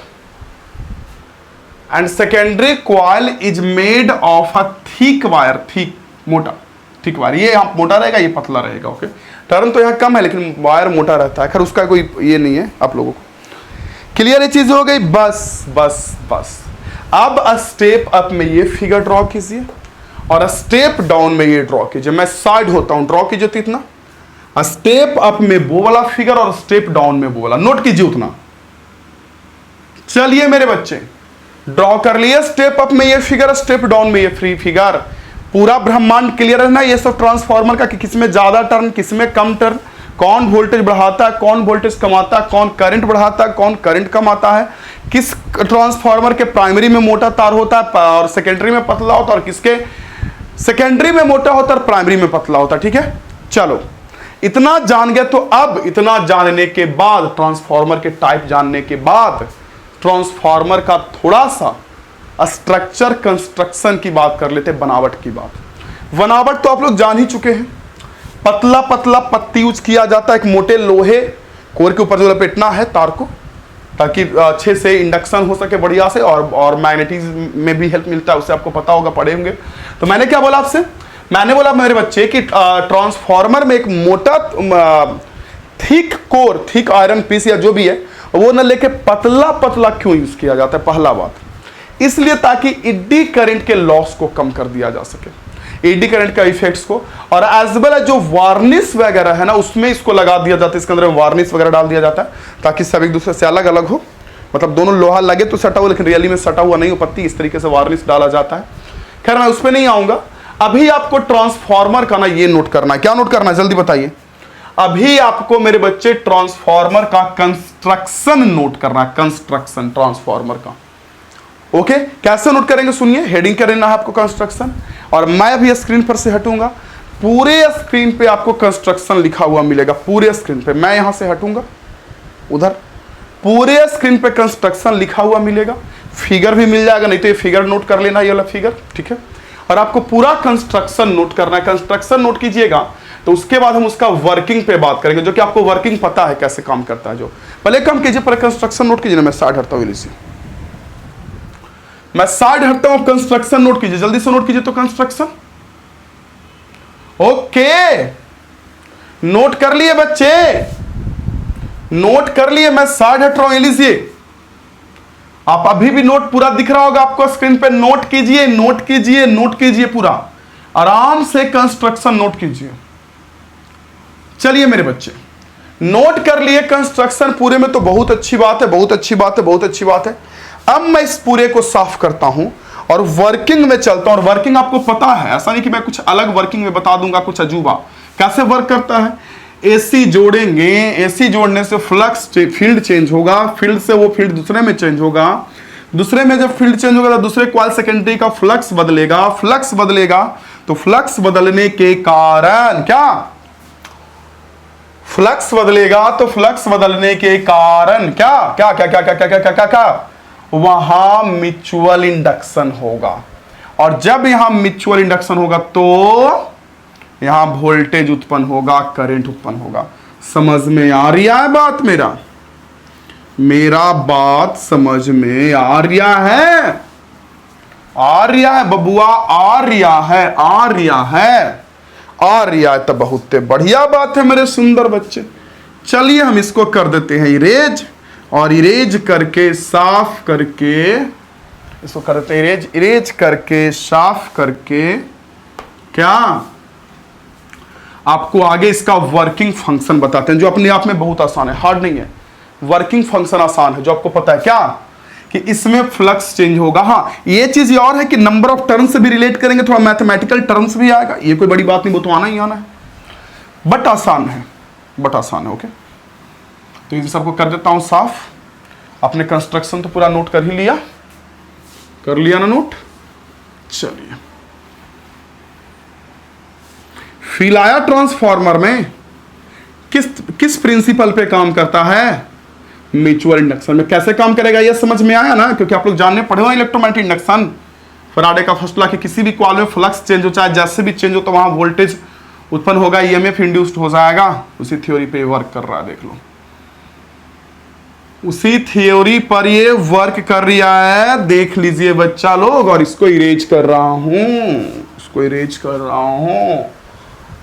and secondary coil is made of a thick wire, thick मोटा, thick wire. ये यहाँ मोटा रहेगा, ये पतला रहेगा। Okay, turn तो यहाँ कम है लेकिन वायर मोटा रहता है। खैर उसका कोई ये नहीं है आप लोगों को। क्लियर ये चीज हो गई? बस बस बस। अब स्टेप अप में ये फिगर ड्रॉ कीजिए और स्टेप डाउन में ये ड्रॉ कीजिए। मैं साइड होता हूं, ड्रॉ कीजिए इतना। स्टेप अप में वो वाला फिगर और स्टेप डाउन में वो वाला, नोट कीजिए उतना। चलिए मेरे बच्चे, ड्रॉ कर लिए स्टेप अप में ये फिगर, स्टेप डाउन में ये फ्री फिगर। पूरा ब्रह्मांड क्लियर है ना ये सब ट्रांसफार्मर का, कि किसमें ज्यादा टर्न किसमें कम टर्न, कौन वोल्टेज बढ़ाता है कौन वोल्टेज कमाता है, कौन करंट बढ़ाता है कौन करंट कमाता है, किस ट्रांसफार्मर के प्राइमरी में मोटा तार होता है और सेकेंडरी में पतला होता है, और किसके सेकेंडरी में मोटा होता है और प्राइमरी में पतला होता है। ठीक है, चलो इतना जान गए। तो अब इतना जानने के बाद, ट्रांसफार्मर के टाइप जानने के बाद, ट्रांसफार्मर का थोड़ा सा स्ट्रक्चर कंस्ट्रक्शन की बात कर लेते, बनावट की बात। बनावट तो आप लोग जान ही चुके हैं, पतला पतला पत्ती यूज किया जाता है, एक मोटे लोहे कोर के ऊपर जो लपेटना है तार को, ताकि अच्छे से इंडक्शन हो सके बढ़िया से, और मैग्नेटिज्म में भी हेल्प मिलता है, उससे आपको पता होगा, पढ़े होंगे। तो मैंने क्या बोला आपसे, मैंने बोला मेरे बच्चे कि ट्रांसफार्मर में एक मोटा thick core, thick iron piece या जो भी है वो न लेके पतला पतला क्यों यूज किया जाता है? पहला बात इसलिए ताकि एडी करंट के लॉस को कम कर दिया जा सके, एडी करंट का इफेक्ट्स को, और एज वेल एज जो वार्निश वगैरह है ना उसमें इसको लगा दिया जाता है, इसके अंदर वार्निश वगैरह डाल दिया जाता है ताकि सब एक दूसरे से अलग अलग हो, मतलब दोनों लोहा लगे तो सटा हुआ लेकिन रियली में सटा हुआ नहीं हो पत्ती, इस तरीके से वार्निश डाला जाता है। खैर मैं उस पर नहीं आऊंगा, अभी आपको ट्रांसफार्मर का ना ये नोट करना है। क्या नोट करना है जल्दी बताइए? अभी आपको मेरे बच्चे ट्रांसफार्मर का कंस्ट्रक्शन नोट करना है, कंस्ट्रक्शन ट्रांसफार्मर का। ओके, कैसे नोट करेंगे सुनिए, हेडिंग करना है आपको कंस्ट्रक्शन, और मैं अभी स्क्रीन पर से हटूंगा, पूरे स्क्रीन पे आपको कंस्ट्रक्शन लिखा हुआ मिलेगा, पूरे स्क्रीन पे। मैं यहां से हटूंगा उधर, पूरे स्क्रीन पे कंस्ट्रक्शन लिखा हुआ मिलेगा, फिगर भी मिल जाएगा, नहीं तो ये फिगर नोट कर लेना, ये वाला फिगर, ठीक है। और आपको पूरा कंस्ट्रक्शन नोट करना है। कंस्ट्रक्शन नोट कीजिएगा तो उसके बाद हम उसका वर्किंग पे बात करेंगे, जो कि आपको वर्किंग पता है कैसे काम करता है। जो पहले कम कीजिए, पर कंस्ट्रक्शन नोट कीजिए ना। मैं साइड हटता हूँ, मैं साइड हटता हूं, कंस्ट्रक्शन नोट कीजिए, जल्दी से नोट कीजिए। तो कंस्ट्रक्शन ओके, नोट कर लिए बच्चे, नोट कर लिए। मैं साइड हट रहा हूं, लीजिए आप, अभी भी नोट पूरा दिख रहा होगा आपको स्क्रीन पे। नोट कीजिए, नोट कीजिए, नोट कीजिए, पूरा आराम से कंस्ट्रक्शन नोट कीजिए। चलिए मेरे बच्चे, नोट कर लिए कंस्ट्रक्शन पूरे में, तो बहुत अच्छी बात है, बहुत अच्छी बात है, बहुत अच्छी बात है। अब मैं इस पूरे को साफ करता हूं और वर्किंग में चलता हूं। और वर्किंग आपको पता है, ऐसा नहीं कि मैं कुछ अलग वर्किंग में बता दूंगा कुछ अजूबा। कैसे वर्क करता है? एसी जोड़ेंगे, एसी जोड़ने से फ्लक्स फील्ड चेंज होगा, फील्ड से वो फील्ड दूसरे में चेंज होगा, दूसरे में जब फील्ड चेंज होगा तो दूसरे कॉइल सेकेंडरी का फ्लक्स बदलेगा, फ्लक्स बदलेगा तो फ्लक्स बदलने के कारण क्या, फ्लक्स बदलेगा तो फ्लक्स बदलने के कारण क्या क्या क्या क्या क्या क्या क्या क्या क्या क्या वहां म्यूचुअल इंडक्शन होगा। और जब यहां म्यूचुअल इंडक्शन होगा तो यहां वोल्टेज उत्पन्न होगा, करंट उत्पन्न होगा। समझ में आ रही है बात? मेरा बात समझ में आ रहा है? आ रहा है बबुआ, आ रहा है, आ रहा है, आ रहा है। तो बहुत बढ़िया बात है मेरे सुंदर बच्चे। चलिए हम इसको कर देते हैं इरेज, और इरेज करके साफ करके, इसको कर देते हैं इरेज, इरेज करके साफ करके क्या आपको आगे इसका वर्किंग फंक्शन बताते हैं, जो अपने आप में बहुत आसान है, हार्ड नहीं है। वर्किंग फंक्शन आसान है, जो आपको पता है क्या कि इसमें फ्लक्स चेंज होगा। हाँ, ये चीज और है कि नंबर ऑफ टर्म्स से भी रिलेट करेंगे, थोड़ा मैथमेटिकल टर्म्स भी आएगा, ये कोई बड़ी बात नहीं, वो तो आना ही आना है, बट आसान है, ओके। तो इन सबको कर देता हूं साफ। आपने कंस्ट्रक्शन तो पूरा नोट कर ही लिया, कर लिया ना नोट? चलिए, फिलाया ट्रांसफार्मर में किस प्रिंसिपल पे काम करता है? म्यूचुअल इंडक्शन में। कैसे काम करेगा ये समझ में आया ना, क्योंकि आप लोग जानने पढ़े हो इलेक्ट्रोमैग्नेटिक इंडक्शन, फैराडे का फर्स्ट लॉ कि किसी भी कॉइल में फ्लक्स चेंज हो, चाहे जैसे भी चेंज हो, तो वहां वोल्टेज उत्पन्न होगा, ईएमएफ इंड्यूस्ड हो जाएगा। उसी थ्योरी पे वर्क कर रहा है, देख लो, उसी थ्योरी पर ये वर्क कर रहा है, देख लीजिए बच्चा लोग। और इसको इरेज कर रहा हूं,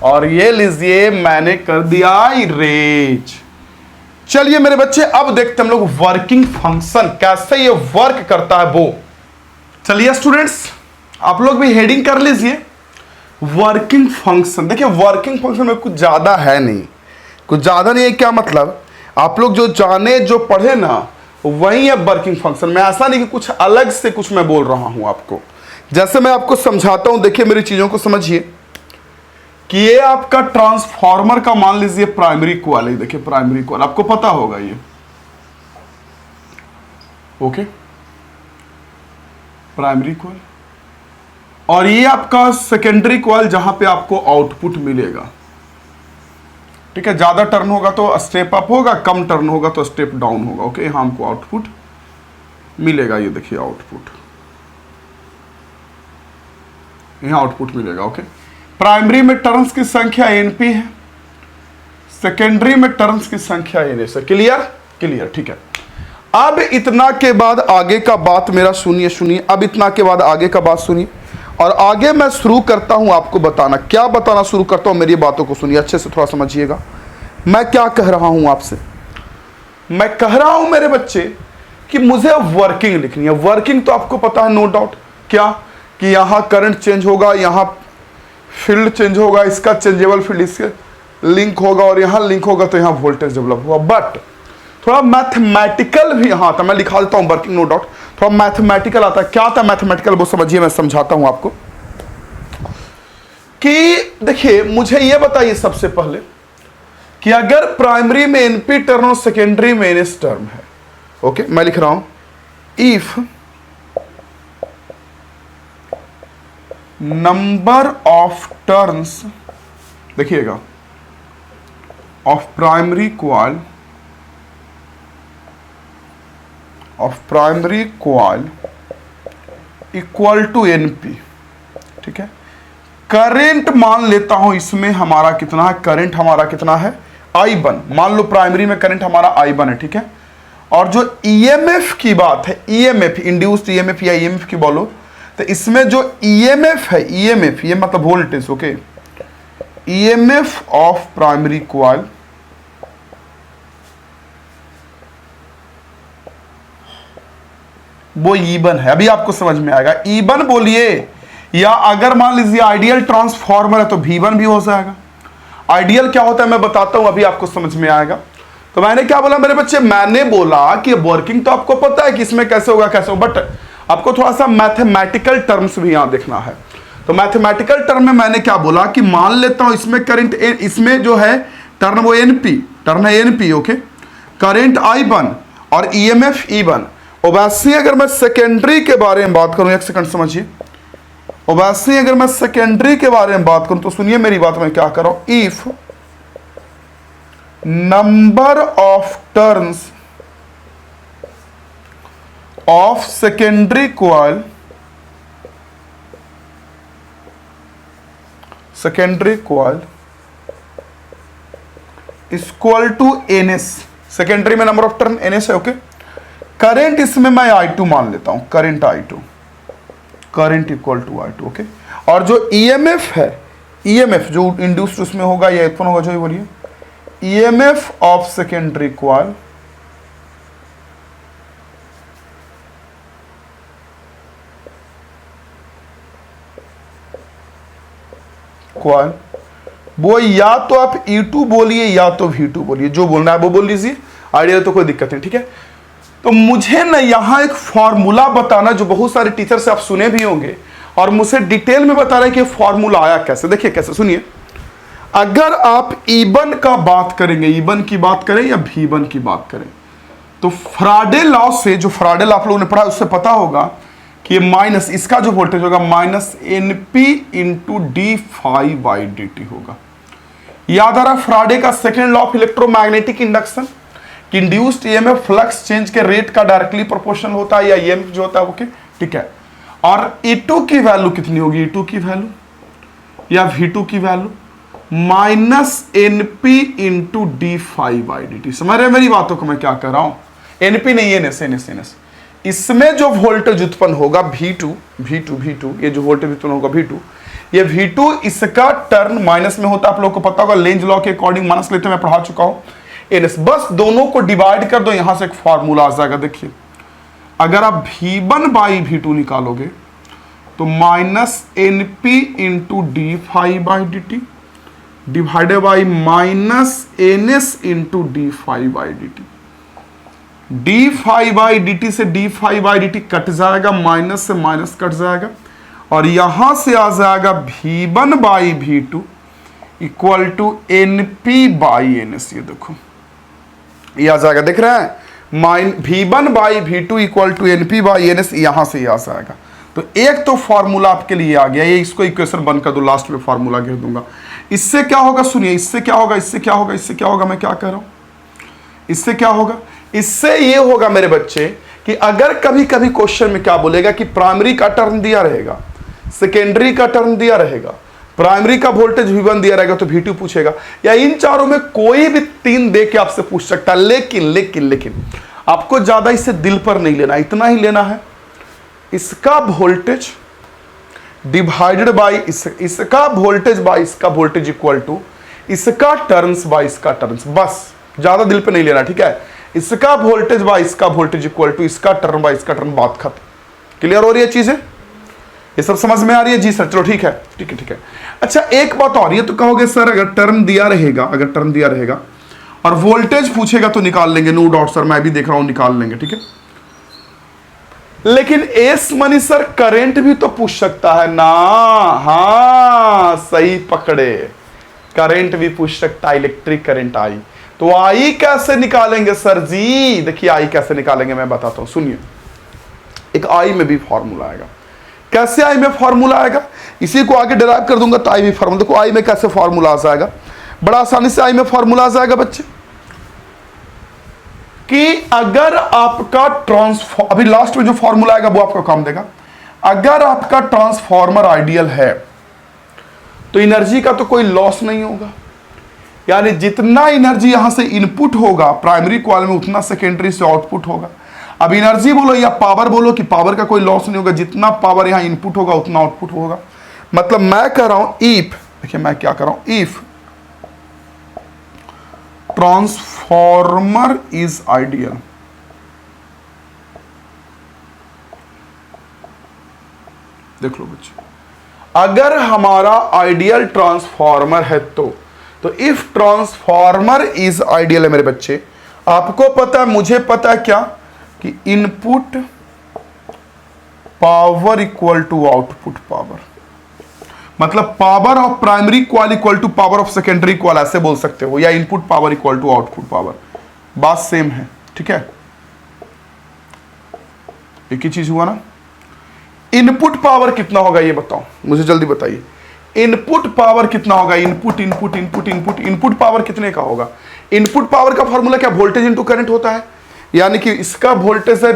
और ये लीजिए मैंने कर दिया इरेज। चलिए मेरे बच्चे, अब देखते हम लोग वर्किंग फंक्शन कैसे ये वर्क करता है वो। चलिए स्टूडेंट्स, आप लोग भी हेडिंग कर लीजिए वर्किंग फंक्शन। देखिए वर्किंग फंक्शन में कुछ ज्यादा है नहीं, क्या मतलब, आप लोग जो जाने जो पढ़े ना वही है वर्किंग फंक्शन में। ऐसा नहीं कि कुछ अलग से कुछ मैं बोल रहा हूं आपको। जैसे मैं आपको समझाता हूं, देखिए मेरी चीजों को समझिए कि ये आपका ट्रांसफार्मर का मान लीजिए प्राइमरी कॉइल है। देखिए प्राइमरी कॉइल आपको पता होगा ये, ओके, प्राइमरी कॉइल। और ये आपका सेकेंडरी कॉइल जहां पे आपको आउटपुट मिलेगा, ठीक है। ज्यादा टर्न होगा तो स्टेप अप होगा, कम टर्न होगा तो स्टेप डाउन होगा, ओके। यहां हमको आउटपुट मिलेगा, ये देखिए आउटपुट, यहां आउटपुट मिलेगा, ओके। प्राइमरी में टर्न्स की संख्या एनपी है, सेकेंडरी में टर्न्स की संख्या एन है। क्लियर, ठीक है। अब इतना के बाद आगे का बात मेरा सुनिए, अब इतना के बाद आगे का बात सुनिए। और आगे मैं शुरू करता हूं आपको बताना, क्या बताना शुरू करता हूं, मेरी बातों को सुनिए अच्छे से, थोड़ा समझिएगा मैं क्या कह रहा हूं आपसे। मैं कह रहा हूं मेरे बच्चे कि मुझे वर्किंग लिखनी है। वर्किंग तो आपको पता है नो डाउट, क्या कि यहां करंट चेंज होगा, यहां फील्ड चेंज होगा, इसका चेंजेबल फील्ड इसके लिंक होगा, और यहां लिंक होगा तो यहां वोल्टेज डेवलप होगा। बट थोड़ा मैथमेटिकल भी यहाँ आता, मैं लिखा देता हूं वर्किंग नो डाउट, थोड़ा मैथमेटिकल आता है। क्या आता है मैथमेटिकल वो समझिए, मैं समझाता हूं आपको कि देखिए मुझे ये बताइए सबसे पहले कि अगर प्राइमरी में एनपी टर्म और सेकेंडरी में एनएस टर्म है, ओके, मैं लिख रहा हूं इफ नंबर ऑफ टर्न्स, देखिएगा, of primary coil equal to NP, ठीक है। करंट मान लेता हूं इसमें हमारा कितना है, करंट हमारा कितना है I1, मान लो प्राइमरी में करंट हमारा I1 है, ठीक है। और जो ईएमएफ की बात है, ईएमएफ इंड्यूस्ड ईएमएफ या ईएमएफ की बोलो, तो इसमें जो ईएमएफ है, ईएमएफ ये मतलब voltage, okay, EMF of primary coil वो E1 है। अभी आपको समझ में आएगा, E1 बोलिए, या अगर मान लीजिए आइडियल ट्रांसफार्मर है तो V1 भी हो जाएगा। आइडियल क्या होता है मैं बताता हूं, अभी आपको समझ में आएगा। तो मैंने क्या बोला मेरे बच्चे, मैंने बोला कि वर्किंग तो आपको पता है कि इसमें कैसे होगा, बट आपको थोड़ा सा मैथमेटिकल टर्म्स भी यहां देखना है। तो मैथमेटिकल टर्म में मैंने क्या बोला कि मान लेता हूं इसमें करंट, इसमें जो है टर्न वो टर्न है एनपी, ओके, करंट I1 और ईएमएफ E1। वैसे अगर मैं सेकेंडरी के बारे में बात करूं, एक सेकंड समझिए, वैसे अगर मैं सेकेंडरी के बारे में बात करूं तो सुनिए मेरी बात, मैं क्या कर रहा हूं, if number of turns of secondary coil equal to NS, secondary में नंबर ऑफ टर्न एनएस है, ओके। करंट इसमें मैं I2 मान लेता हूं, current I2, current equal to I2, okay. और जो ईएमएफ है, ईएमएफ जो इंड्यूस्ड उसमें होगा या उत्पन्न होगा, जो ही बोलिए, ईएमएफ ऑफ सेकेंडरी कॉइल वो या तो आप E2 बोलिए या तो V2 बोलिए, जो बोलना है वो बोल लीजिए। आइडियल तो कोई दिक्कत नहीं, ठीक है। तो मुझे ना यहां एक फॉर्मूला बताना जो बहुत सारे टीचर से आप सुने भी होंगे और मुझसे डिटेल में बता रहे हैं कि फॉर्मूला आया कैसे। देखिए कैसे, सुनिए। अगर आप ईबन का बात करेंगे, ईबन की बात करें या भीबन की बात करें, तो फ्राडे लॉ से, जो फ्राडे लॉ आप लोगों ने पढ़ा उससे पता होगा कि ये माइनस, इसका जो वोल्टेज होगा माइनस NP इंटू d∅dt होगा। याद आ रहा फ्राडे का second law of electromagnetic induction कि इंड्यूस्ड ईएमएफ फ्लक्स चेंज के रेट का डायरेक्टली प्रोपोर्शनल होता है, या ईएमएफ जो होता है, ओके, ठीक है। और E2 की वैल्यू कितनी होगी, E2 की वैल्यू या V2 की value minus NP into d∅dt। समझ रहे मेरी बातों को मैं क्या कर रहा हूं? NP नहीं है, NS। इसमें जो वोल्टेज उत्पन्न होगा V2, ये जो वोल्टेज उत्पन्न होगा V2, ये V2 इसका टर्न माइनस में होता है, आप लोगों को पता होगा, लेंज लॉ के अकॉर्डिंग माइनस लेते मैं पढ़ा चुका हूं। NS बस दोनों को डिवाइड कर दो, यहां से एक फॉर्मूला आ जाएगा। देखिए अगर आप V1 बाई V2 निकालोगे तो minus NP into d∅dt divided by minus NS into d∅dt। d∅dt से d∅dt कट जाएगा, माइनस से माइनस कट जाएगा, और यहां से आ जाएगा V1 by V2 equal to NP by NS। ये देखो ये आ जाएगा, देख रहे हैं, V1 by V2 equal to NP by NS, यहां से आ जाएगा। तो एक तो फॉर्मूला आपके लिए आ गया, ये इसको इक्वेशन बंद कर दो, लास्ट में फॉर्मूला गिर दूंगा। इससे क्या होगा, सुनिए, इससे क्या होगा, इससे क्या होगा, इससे क्या होगा, मैं क्या कह रहा हूं, इससे क्या होगा, इससे ये होगा मेरे बच्चे कि अगर कभी कभी क्वेश्चन में क्या बोलेगा कि प्राइमरी का टर्म दिया रहेगा, सेकेंडरी का टर्म दिया रहेगा, प्राइमरी का वोल्टेज V1 दिया रहेगा तो V2 पूछेगा, या इन चारों में कोई भी तीन दे के आपसे पूछ सकता है। लेकिन आपको ज्यादा इससे दिल पर नहीं लेना, इतना ही लेना है, इसका वोल्टेज डिवाइडेड बाई इसका वोल्टेज बाई इसका वोल्टेज इक्वल टू इसका टर्न्स बाई इसका टर्न्स, बस ज्यादा दिल पे नहीं लेना, ठीक है। इसका वोल्टेज बाई इसका वोल्टेज इक्वल टू इसका टर्न बाई इसका टर्न, बात खत्म। क्लियर हो रही है चीजें, ये सब समझ में आ रही है? जी सर, चलो ठीक है, ठीक है, ठीक है। अच्छा एक बात और, ये तो कहोगे सर अगर टर्म दिया रहेगा, अगर टर्म दिया रहेगा और वोल्टेज पूछेगा तो निकाल लेंगे, नो डाउट सर, मैं भी देख रहा हूं, निकाल लेंगे, ठीक है। लेकिन एस मनी सर करंट भी तो पूछ सकता है ना। हाँ सही पकड़े, करंट भी पूछ सकता है, इलेक्ट्रिक करंट आई, तो आई कैसे निकालेंगे सर जी? देखिए आई कैसे निकालेंगे मैं बताता हूं, सुनिए। एक आई में भी फॉर्मूला आएगा। कैसे आई में फॉर्मूला आएगा, इसी को आगे डिराइव कर दूंगा तो आई में फॉर्मूला। देखो आई में कैसे फॉर्मूला आ जाएगा, बड़ा आसानी से आई में फॉर्मूला आ जाएगा बच्चे, कि अगर आपका ट्रांसफॉर्मर, अभी लास्ट में जो फॉर्मूला आएगा वो आपको काम देगा। अगर आपका ट्रांसफॉर्मर आइडियल है तो एनर्जी का तो कोई लॉस नहीं होगा, यानी जितना एनर्जी यहां से इनपुट होगा प्राइमरी कॉइल में उतना सेकेंडरी से आउटपुट होगा। अब एनर्जी बोलो या पावर बोलो, कि पावर का कोई लॉस नहीं होगा, जितना पावर यहां इनपुट होगा उतना आउटपुट होगा। मतलब मैं कह रहा हूं इफ, देखिए मैं क्या कर रहा हूं, इफ ट्रांसफॉर्मर इज आइडियल, देख लो बच्चे, अगर हमारा आइडियल ट्रांसफॉर्मर है तो इफ ट्रांसफॉर्मर इज आइडियल है मेरे बच्चे, आपको पता है, मुझे पता है क्या, कि input power equal to output power, मतलब power of primary coil equal to power of secondary coil, ऐसे बोल सकते हो, या input power equal to output power, बात सेम है, ठीक है। एक ही चीज हुआ ना। इनपुट पावर कितना होगा ये बताओ मुझे, जल्दी बताइए। इनपुट पावर कितना होगा, इनपुट पावर कितने का होगा? इनपुट पावर का फॉर्मूला क्या, वोल्टेज इनटू करंट होता है, यानी कि इसका वोल्टेज है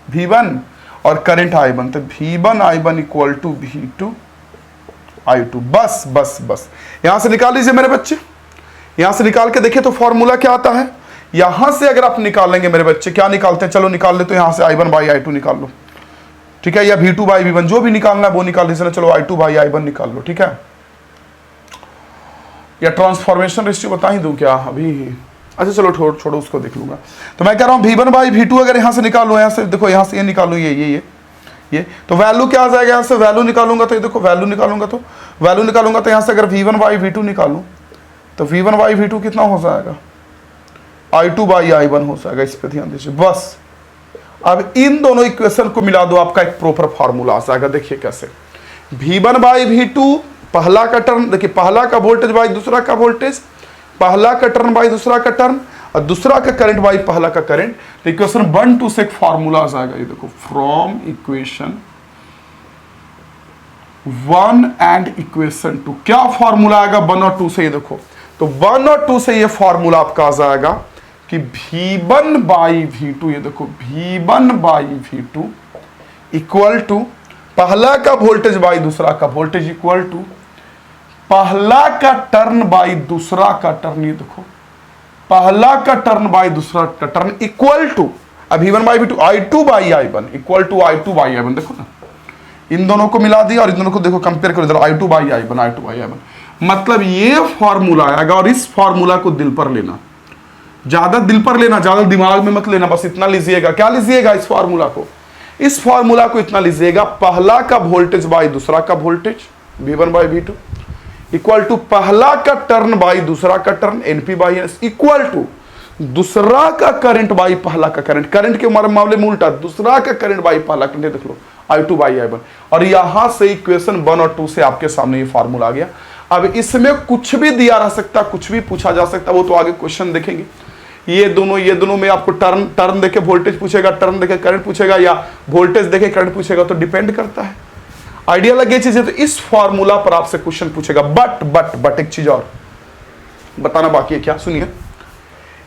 V1 और करंट I1, तो V1 I1 equal to V2 I2, बस यहां से निकाल लीजिए मेरे बच्चे, यहां से निकाल के देखिए तो फॉर्मूला क्या आता है। यहां से अगर आप निकालेंगे मेरे बच्चे, क्या निकालते हैं, चलो निकाल ले, तो यहां से I1 बाई I2 निकाल लो, ठीक है, या V2 बाई V1, जो भी निकालना है वो निकाल लीजिए। चलो I2 बाई I1 निकाल लो, ठीक है। या ट्रांसफॉर्मेशन रेशियो बता ही दूं क्या अभी? अच्छा चलो छोड़ो उसको देख लूंगा। तो मैं कह रहा हूं V1 बाई V2 अगर यहां से निकालो, यहां से देखो, यहां से ये निकालू, ये तो वैल्यू क्या आ जाएगा, यहां से वैल्यू निकालूंगा तो ये देखो, वैल्यू निकालूंगा तो यहां से अगर V1 बाई V2 निकालूं तो V1 बाई V2 कितना हो जाएगा, I2/I1 हो जाएगा, इस पे ध्यान दीजिए बस। अब इन दोनों इक्वेशन को मिला दो, आपका एक प्रॉपर फार्मूला आ जाएगा। देखिए कैसे, V1/V2 पहला का टर्न, देखिए पहला का वोल्टेज बाई दूसरा का वोल्टेज, पहला का टर्न बाई दूसरा का टर्न, और दूसरा का करंट बाई पहला का करंट। तो इक्वेशन 1 2 से एक फार्मूला आ जाएगा, ये देखो, फ्रॉम इक्वेशन 1 एंड इक्वेशन 2 क्या फार्मूला आएगा 1 और 2 से, ये देखो। तो 1 और 2 से ये फार्मूला आपका आ जाएगा कि V1/V2, ये देखो V1/V2 इक्वल टू पहला का वोल्टेज बाई दूसरा का वोल्टेज इक्वल टू पहला का टर्न बाई दूसरा का टर्न, ये देखो पहला का टर्न बाई दूसरा का turn equal to V1/V2 I2/I1 equal to I2/I1। देखो ना, इन दोनों को मिला दिया और इन दोनों को देखो कंपेयर करो इधर, I2/I1 मतलब ये फॉर्मूला आएगा। और इस फॉर्मूला को दिल पर लेना, ज्यादा दिल पर लेना, ज्यादा दिमाग में मत लेना, बस इतना लीजिएगा। क्या लीजिएगा इस फॉर्मूला को? इस फॉर्मूला को इतना लीजिएगा, पहला का वोल्टेज बाई दूसरा का वोल्टेज V1/V2 इक्वल टू पहला का टर्न बाई दूसरा का टर्न NP/NS इक्वल टू दूसरा का करंट बाई पहला का करंट। करंट के मामले में उल्टा, दूसरा का करंट बाई पहला करंट, देख लो I2/I1। और यहां से इक्वेशन 1 और 2 से आपके सामने ये फार्मूला आ गया। अब इसमें कुछ भी दिया रह सकता, कुछ भी पूछा जा सकता, वो तो आगे क्वेश्चन देखेंगे। ये दोनों में आपको टर्न देके वोल्टेज पूछेगा, टर्न देके करंट पूछेगा, या वोल्टेज देके करंट पूछेगा, तो डिपेंड करता है। आइडिया लगे चीज है, तो इस फॉर्मूला पर आपसे क्वेश्चन पूछेगा। बट एक चीज और बताना बाकी है, क्या? सुनिए,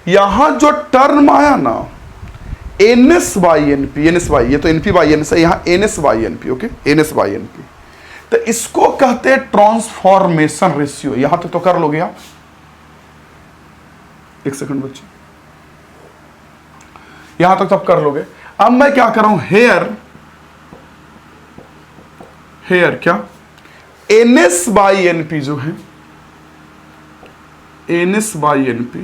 यहां जो टर्म आया ना NS/NP, ये तो NP/NS है, यहां NS/NP, ओके, NS/NP, तो इसको कहते हैं ट्रांसफॉर्मेशन रेशियो। यहां तक तो कर लोगे आप? एक सेकंड बच्चे, यहां तक तो आप कर लोगे। अब मैं क्या कर रहा हूं, हेयर क्या NS/NP जो है, NS/NP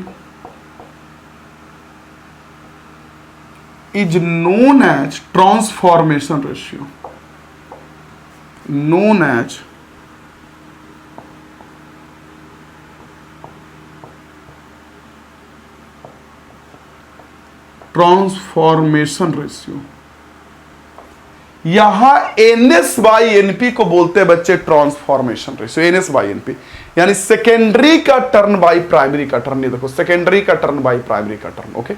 is known as transformation ratio, known as transformation ratio. यहां NS/NP को बोलते हैं बच्चे ट्रांसफॉर्मेशन रेशियो, NS/NP यानी सेकेंडरी का टर्न बाई प्राइमरी का टर्न। ये देखो, सेकेंडरी का टर्न बाई प्राइमरी का टर्न, ओके।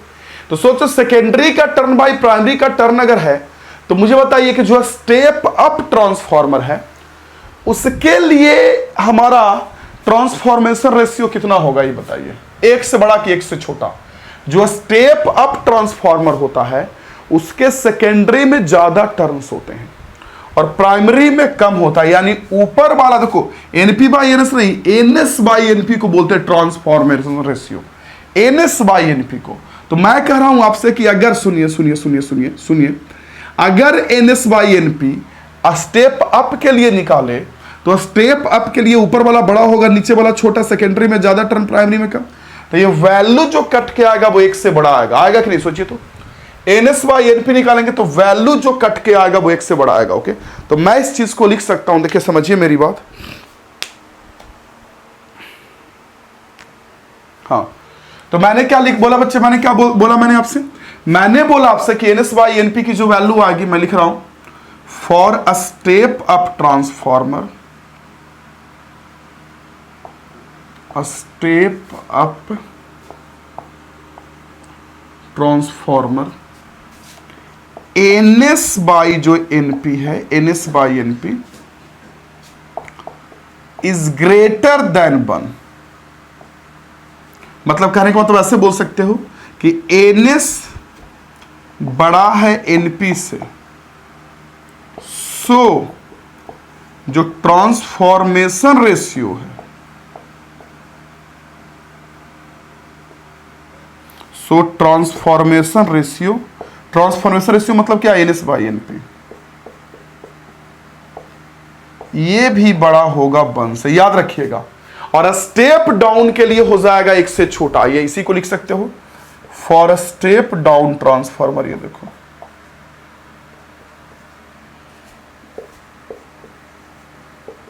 तो सोचो, सेकेंडरी का टर्न बाई प्राइमरी का टर्न अगर है, तो मुझे बताइए कि जो स्टेप अप ट्रांसफॉर्मर है उसके लिए हमारा ट्रांसफॉर्मेशन रेशियो कितना होगा, ये बताइए। एक से बड़ा कि एक से छोटा? जो स्टेप अप ट्रांसफॉर्मर होता है उसके सेकेंडरी में ज्यादा टर्न्स होते हैं और प्राइमरी में कम होता है। यानी ऊपर वाला देखो, NP/NS नहीं, NS/NP को बोलते हैं ट्रांसफॉर्मेशन रेशियो, NS/NP को। तो मैं कह रहा हूं आपसे कि अगर सुनिए, अगर NS/NP स्टेप अप के लिए निकाले तो स्टेप अप के लिए ऊपर वाला बड़ा होगा, नीचे वाला छोटा, सेकेंडरी में ज्यादा, टर्न प्राइमरी में कम। तो ये वैल्यू जो कट के आएगा वो एक से बड़ा आएगा कि नहीं? सोचिए तो, NS/NP निकालेंगे तो वैल्यू जो कट के आएगा वो एक से बड़ा आएगा, ओके। तो मैं इस चीज को लिख सकता हूं, देखिए समझिए मेरी बात। हाँ, तो मैंने क्या बोला बच्चे, मैंने क्या बोला मैंने आपसे? मैंने बोला आपसे कि NS/NP की जो वैल्यू आएगी, मैं लिख रहा हूं, for a step up transformer, a step up transformer, NS/NP है, NS/NP इज ग्रेटर देन 1। मतलब कहने का मतलब ऐसे बोल सकते हो कि NS बड़ा है NP से, सो जो ट्रांसफॉर्मेशन रेशियो है, सो ट्रांसफॉर्मेशन रेशियो मतलब क्या? NS/NP ये भी बड़ा होगा 1 से, याद रखिएगा। और स्टेप डाउन के लिए हो जाएगा एक से छोटा, ये इसी को लिख सकते हो, for a step down transformer. ये देखो,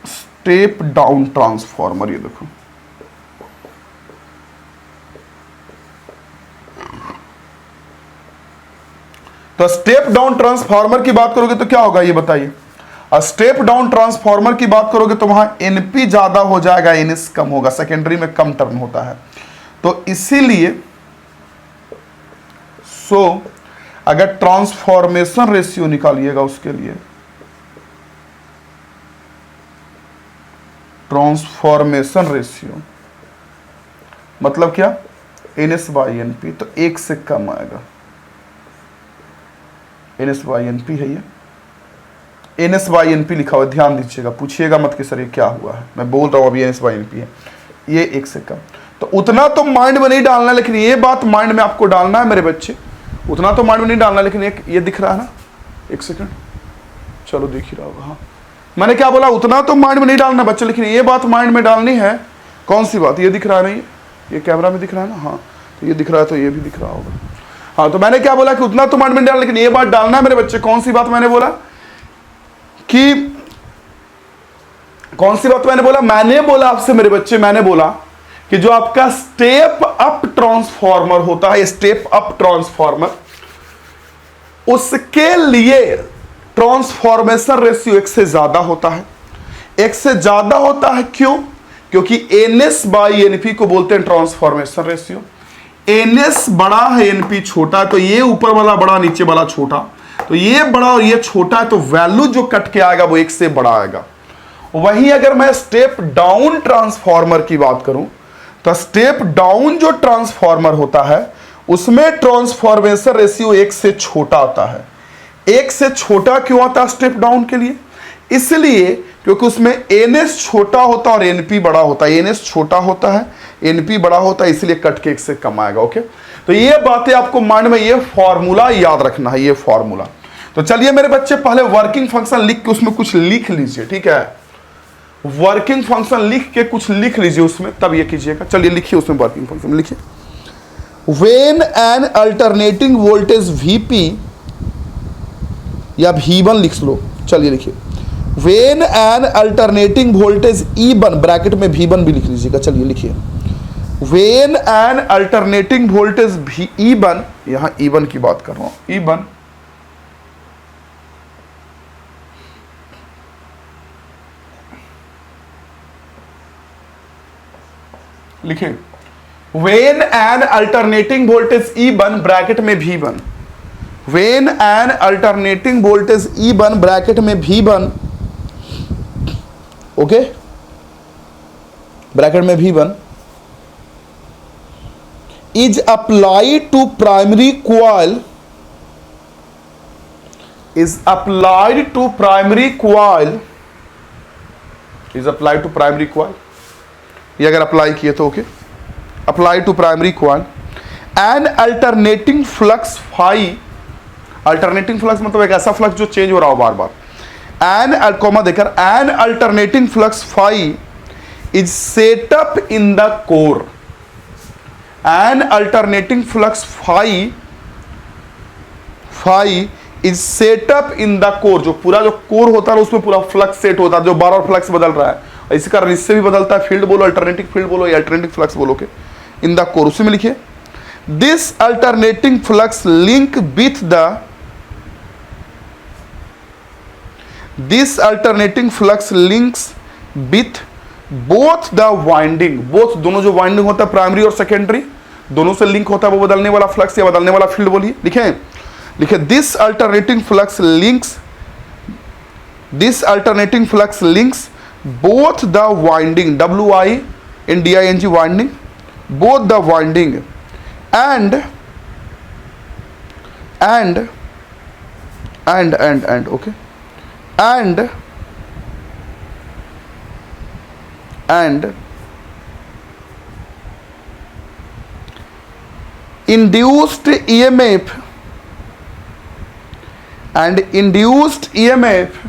स्टेप डाउन ट्रांसफॉर्मर, ये देखो तो स्टेप डाउन ट्रांसफार्मर की बात करोगे तो क्या होगा ये बताइए। स्टेप डाउन ट्रांसफार्मर की बात करोगे तो वहां एनपी ज्यादा हो जाएगा, एनएस कम होगा, सेकेंडरी में कम टर्न होता है। तो इसीलिए अगर ट्रांसफॉर्मेशन रेशियो निकालिएगा उसके लिए, ट्रांसफॉर्मेशन रेशियो मतलब क्या, एनएस बाई एनपी, तो 1 से कम आएगा। एनएस बाई एनपी है ये, एनएस बाई एनपी लिखा हुआ, ध्यान दीजिएगा, पूछिएगा मत कि सर ये क्या हुआ है, मैं बोल रहा हूं अभी एनएस बाई एनपी है, ये 1 से कम। तो उतना तो माइंड में नहीं डालना, लेकिन ये बात माइंड में आपको डालना है मेरे बच्चे, उतना तो माइंड में नहीं डालना, लेकिन एक ये दिख रहा है ना, 1 सेकंड, चलो देख ही रहा होगा। हाँ, मैंने क्या बोला, उतना तो माइंड में नहीं डालना बच्चे, लेकिन ये बात माइंड में डालनी है। कौन सी बात, ये दिख रहा है नहीं, ये कैमरा में दिख रहा है ना, हाँ तो ये दिख रहा है, तो ये भी दिख रहा होगा। हाँ, तो मैंने क्या बोला कि उतना तो माइंड में डालना, लेकिन ये बात डालना है मेरे बच्चे। कौन सी बात मैंने बोला कि, कौन सी बात मैंने बोला, मैंने बोला आपसे मेरे बच्चे, मैंने बोला कि जो आपका स्टेप अप ट्रांसफार्मर होता है, स्टेप अप ट्रांसफार्मर, उसके लिए ट्रांसफॉर्मेशन रेशियो 1 से ज्यादा होता है। 1 से ज्यादा होता है क्यों, क्योंकि एनएस बाई एनपी को बोलते हैं ट्रांसफॉर्मेशन रेशियो। एनएस बड़ा है, एनपी छोटा है, तो ये ऊपर वाला बड़ा, नीचे वाला छोटा, तो ये बड़ा और ये छोटा है, तो वैल्यू जो कट के आएगा वो 1 से बड़ा आएगा। वहीं अगर मैं स्टेप डाउन ट्रांसफार्मर की बात करूं, तो स्टेप डाउन जो ट्रांसफार्मर होता है उसमें ट्रांसफॉर्मेशन रेशियो 1 से छोटा आता है। 1 से छोटा क्यों आता है स्टेप डाउन के लिए, इसलिए क्योंकि उसमें एनएस छोटा होता है और एनपी बड़ा होता है। एनएस छोटा होता है, एनपी बड़ा होता है, इसलिए कट के 1 से कम आएगा। ओके, तो ये बातें आपको माइंड में, ये फॉर्मूला याद रखना है, ये फॉर्मूला। तो चलिए मेरे बच्चे, पहले वर्किंग फंक्शन लिख के उसमें कुछ लिख लीजिए, ठीक है, वर्किंग फंक्शन लिख के कुछ लिख लीजिए उसमें, तब ये कीजिएगा। चलिए लिखिए उसमें वर्किंग फंक्शन लिखिए। When an alternating voltage VP या V1 लिख लो, चलिए लिखिए, when an alternating voltage E1, bracket में V1 भी लिख लीजिएगा। चलिए लिखिए, when an alternating voltage E1, यहां E1 की बात कर रहा हूं, E1 लिखिए, when an alternating voltage E1 bracket में V1, when an alternating voltage E1 bracket में V1, ओके, ब्रैकेट में V1 is applied to primary coil, is applied to primary coil, is applied to primary coil, ये अगर apply किए तो okay, apply to primary coil and alternating flux phi, alternating flux मतलब एक ऐसा flux जो change हो रहा हो बार बार, एन कॉमा देकर, N alternating flux phi is set up in the core, an alternating flux phi is set up in the core, जो पूरा जो कोर होता है उसमें पूरा फ्लक्स सेट होता है, जो बार बार फ्लक्स बदल रहा है, इसी कारण इससे भी बदलता है, फील्ड बोलो, अल्टरनेटिंग फील्ड बोलो या अल्टरनेटिंग फ्लक्स बोलो के, इन द कोर, उसी में लिखिए, this alternating flux link with the, this alternating flux links with both the winding, both दोनों जो वाइंडिंग होता है प्राइमरी और सेकेंडरी दोनों से लिंक होता है, वो बदलने वाला फ्लक्स या बदलने वाला फील्ड बोलिए, लिखे this alternating flux links, this alternating flux links both the winding, W-I-N-D-I-N-G winding, both the winding and okay, and induced EMF and induced EMF